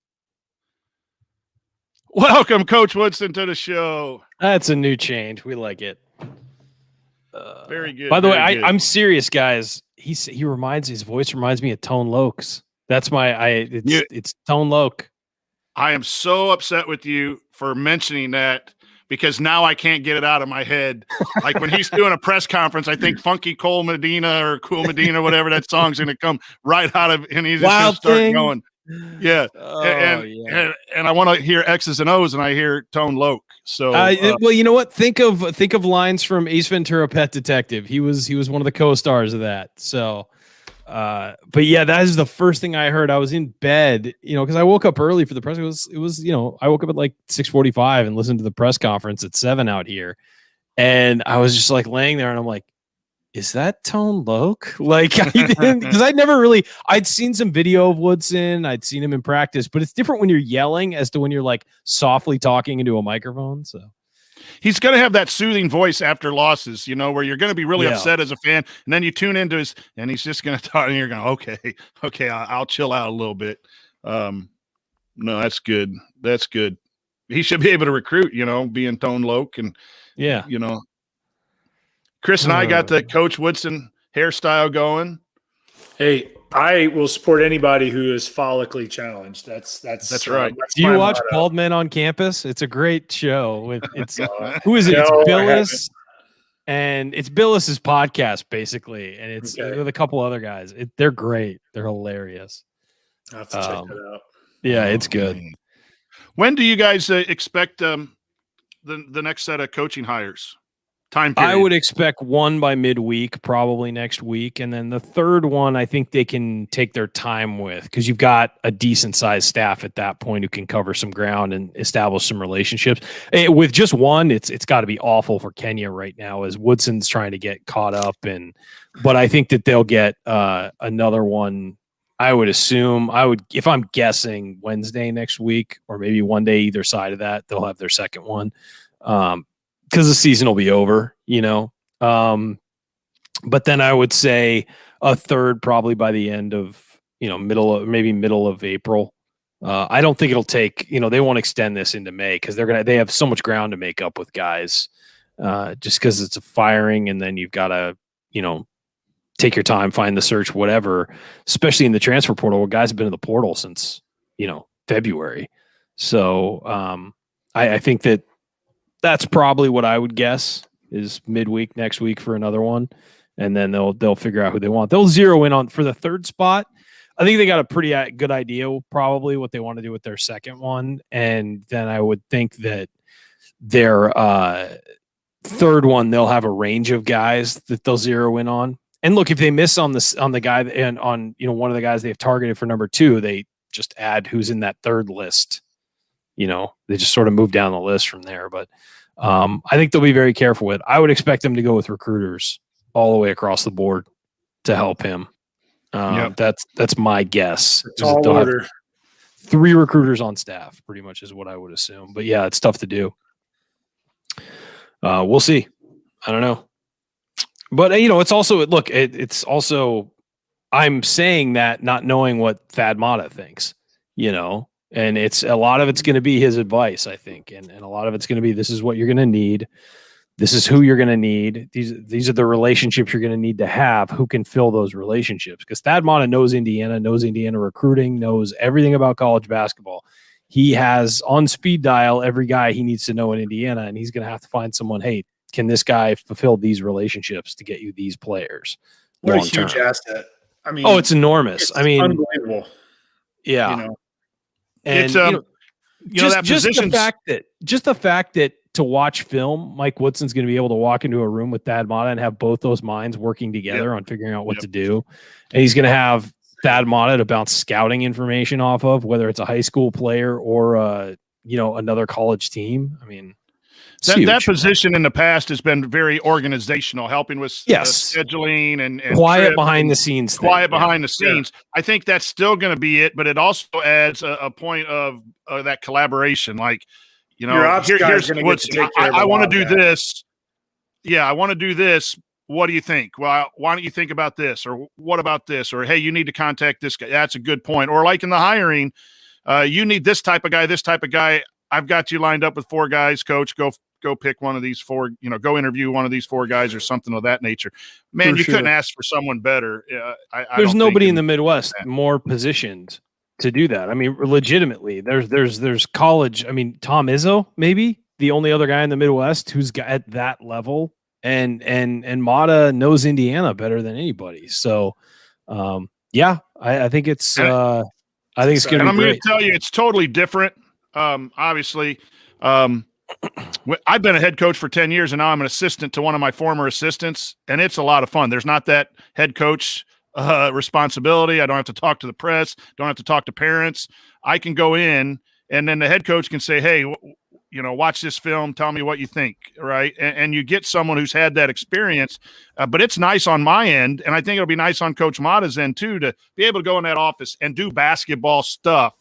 A: Welcome, Coach Woodson, to the show.
F: That's a new change. We like it.
A: Very good.
F: By the way, I'm serious, guys. His voice reminds me of Tone Lokes. That's it's Tone Loke.
A: I am so upset with you for mentioning that because now I can't get it out of my head. Like when he's doing a press conference, I think Funky Cole Medina or Cool Medina, whatever that song's going to come right out of, and he's just going to start going. Yeah. And I want to hear X's and O's, and I hear Tone Loke. So,
F: well, you know what? Think of lines from Ace Ventura: Pet Detective. He was one of the co-stars of that. So, but yeah, that is the first thing I heard. I was in bed, because I woke up early for the press. It was I woke up at like 6:45 and listened to the press conference at 7 out here, and I was just like laying there, and I'm like, is that Tone Loke? Like, I didn't, because I'd seen some video of Woodson. I'd seen him in practice, but it's different when you're yelling as to when you're like softly talking into a microphone. So
A: he's going to have that soothing voice after losses, where you're going to be really upset as a fan. And then you tune into and he's just going to talk and you're going, okay, I'll chill out a little bit. No, that's good. That's good. He should be able to recruit, being Tone Loke and Chris and I got the Coach Woodson hairstyle going.
D: Hey, I will support anybody who is follically challenged. That's
A: right.
F: Do you watch Bald Men on Campus? It's a great show. It's who is it? It's Billis, and it's Billis's podcast basically, and it's with a couple other guys. They're great. They're hilarious.
D: I have to check that out.
F: Yeah, it's good.
A: When do you guys expect the next set of coaching hires? Time period.
F: I would expect one by midweek, probably next week. And then the third one, I think they can take their time with, because you've got a decent sized staff at that point who can cover some ground and establish some relationships. With just one, it's got to be awful for Kenya right now as Woodson's trying to get caught up. But I think that they'll get another one. I would assume if I'm guessing Wednesday next week, or maybe one day either side of that, they'll have their second one. Because the season will be over, but then I would say a third probably by the end of, middle of April. I don't think it'll take, they won't extend this into May because they have so much ground to make up with guys, just because it's a firing and then you've got to, take your time, find the search, whatever, especially in the transfer portal where guys have been in the portal since, February. So I think that's probably what I would guess is midweek next week for another one. And then they'll figure out who they want. They'll zero in on for the third spot. I think they got a pretty good idea probably what they want to do with their second one. And then I would think that their third one, they'll have a range of guys that they'll zero in on. And look, if they miss on the guy and on one of the guys they've targeted for number 2, they just add who's in that third list. They just sort of move down the list from there. But I think they'll be very careful with. I would expect them to go with recruiters all the way across the board to help him. That's my guess.
D: Tall order.
F: 3 recruiters on staff, pretty much is what I would assume. But yeah, it's tough to do. We'll see. I don't know. But it's also it's also I'm saying that not knowing what Thad Matta thinks, and it's a lot of it's going to be his advice, I think, and a lot of it's going to be this is what you're going to need. This is who you're going to need. These are the relationships you're going to need to have. Who can fill those relationships? Because Thad Matta knows Indiana recruiting, knows everything about college basketball. He has on speed dial every guy he needs to know in Indiana, and he's going to have to find someone. Hey, can this guy fulfill these relationships to get you these players?
D: What a huge asset! I mean,
F: it's enormous.
D: It's unbelievable.
F: Yeah, and
A: it's
F: just the fact that to watch film, Mike Woodson's going to be able to walk into a room with Thad Matta and have both those minds working together on figuring out what to do, and he's going to have Thad Matta to bounce scouting information off of, whether it's a high school player or another college team. I mean.
A: That position in the past has been very organizational, helping with scheduling and
F: quiet behind the scenes.
A: Behind the scenes. I think that's still going to be it, but it also adds a point of that collaboration. Like, here's what's I want to do this. Yeah, I want to do this. What do you think? Well, why don't you think about this? Or what about this? Or, hey, you need to contact this guy. That's a good point. Or like in the hiring, you need this type of guy. I've got you lined up with 4 guys, coach. Go pick one of these 4, go interview one of these 4 guys or something of that nature. Man, couldn't ask for someone better.
F: There's nobody in the Midwest more positioned to do that. I mean, legitimately, there's college. I mean, Tom Izzo, maybe the only other guy in the Midwest who's at that level, and Matta knows Indiana better than anybody. So, I think it's going to be great.
A: And I'm going to tell you, it's totally different. Obviously, I've been a head coach for 10 years, and now I'm an assistant to one of my former assistants, and it's a lot of fun. There's not that head coach responsibility. I don't have to talk to the press, don't have to talk to parents. I can go in, and then the head coach can say, hey, watch this film, tell me what you think, right? And you get someone who's had that experience, but it's nice on my end, and I think it'll be nice on Coach Matta's end too, to be able to go in that office and do basketball stuff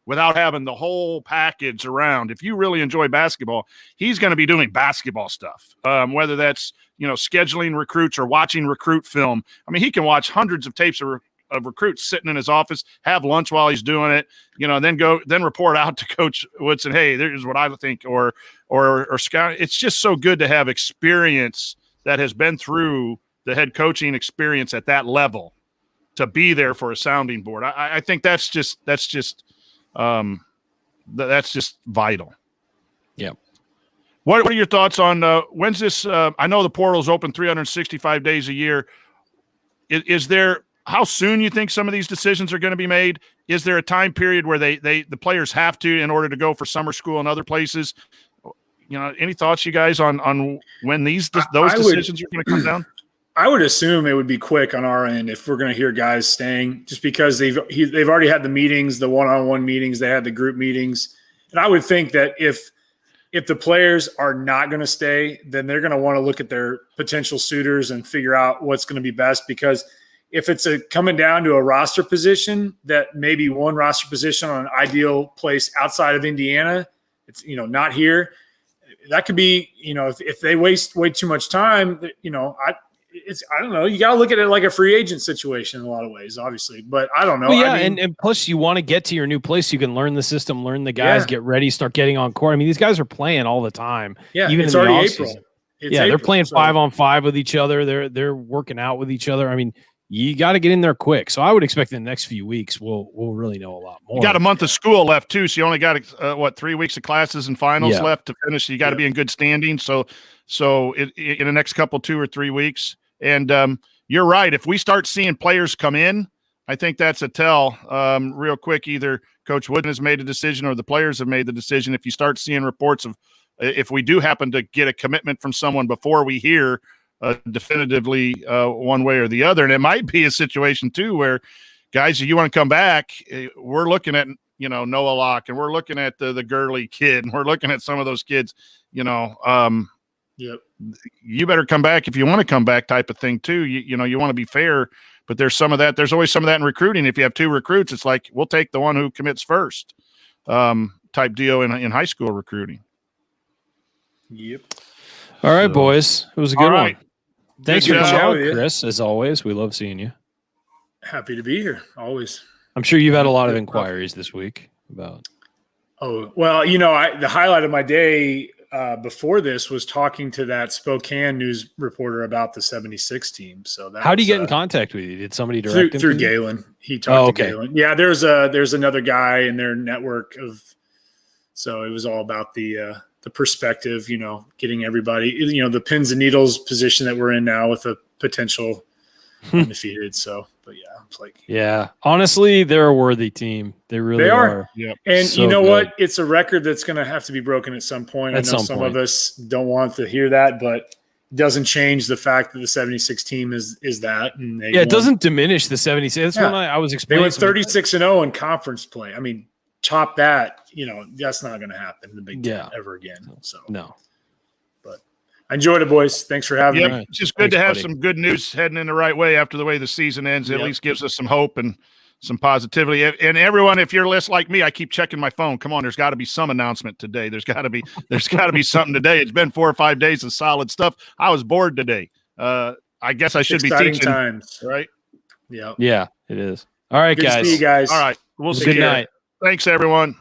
A: without having the whole package around. If you really enjoy basketball, he's going to be doing basketball stuff, whether that's, scheduling recruits or watching recruit film. I mean, he can watch hundreds of tapes of recruits sitting in his office, have lunch while he's doing it, then report out to Coach Woodson, hey, there's what I think, or scout. It's just so good to have experience that has been through the head coaching experience at that level to be there for a sounding board. I think that's just vital.
F: Yeah.
A: What are your thoughts on when's this? I know the portal's open 365 days a year. Is there how soon you think some of these decisions are going to be made? Is there a time period where the players have to in order to go for summer school and other places? Any thoughts, you guys, on when those decisions are going to come down?
D: I would assume it would be quick on our end if we're going to hear guys staying, just because they've already had the meetings, the one-on-one meetings, they had the group meetings, and I would think that if the players are not going to stay, then they're going to want to look at their potential suitors and figure out what's going to be best. Because if it's coming down to a roster position, that maybe one roster position on an ideal place outside of Indiana, it's not here. That could be if they waste way too much time, I don't know. You got to look at it like a free agent situation in a lot of ways, obviously. But I don't know.
F: Well, yeah, and plus you want to get to your new place. So you can learn the system, learn the guys, get ready, start getting on court. I mean, these guys are playing all the time.
D: Yeah,
F: even
D: it's
F: in the
D: already
F: April.
D: April.
F: They're playing 5-on-5 with each other. They're working out with each other. I mean, you got to get in there quick. So I would expect in the next few weeks we'll really know a lot more.
A: You got a month of school left too, so you only got 3 weeks of classes and finals left to finish. You got to be in good standing. So in the next 2 or 3 weeks. And you're right. If we start seeing players come in, I think that's a tell real quick. Either Coach Wooden has made a decision or the players have made the decision. If you start seeing reports if we do happen to get a commitment from someone before we hear definitively one way or the other. And it might be a situation too where, guys, if you want to come back, we're looking at, Noah Locke, and we're looking at the Gurley kid, and we're looking at some of those kids,
D: Yep.
A: You better come back if you want to come back type of thing too. You want to be fair, but there's some of that. There's always some of that in recruiting. If you have 2 recruits, it's like, we'll take the one who commits first, type deal in high school recruiting.
D: Yep.
F: All right, boys. It was a good one. Thanks for
A: Good
F: coming
A: job.
F: out, Chris. As always, we love seeing you.
D: Happy to be here. Always.
F: I'm sure you've had a lot of inquiries this week about.
D: Oh, well, the highlight of my day before this was talking to that Spokane news reporter about the 76 team. So
F: How do you get in contact with you? Did somebody direct him
D: through
F: to you?
D: Galen? He talked to Galen. Yeah, there's another guy in their network so it was all about the perspective, getting everybody, the pins and needles position that we're in now with a potential undefeated. So, but yeah, it's like,
F: yeah, honestly, they're a worthy team. They really are.
A: Yep.
D: And
F: So
D: you know
F: good.
D: what? It's a record that's going to have to be broken at some point. I know some of us don't want to hear that, but it doesn't change the fact that the 76 team is that. And
F: it doesn't diminish the 76. That's when I was
D: They
F: explaining.
D: went 36-0 in conference play. I mean, top that, that's not going to happen in the Big Ten ever again. So
F: no.
D: But I enjoyed it, boys. Thanks for having me.
A: It's just good to have some good news heading in the right way after the way the season ends. It at least gives us some hope and some positivity. And everyone, if you're like me, I keep checking my phone. Come on, there's got to be some announcement today. There's got to be something today. It's been 4 or 5 days of solid stuff. I was bored today. I guess I should be teaching.
D: Times,
A: right?
D: Yeah.
F: Yeah, it is. All right,
D: Good
F: guys.
D: to see you guys.
A: All right. We'll see
F: Good
A: you.
F: night.
A: Thanks, everyone.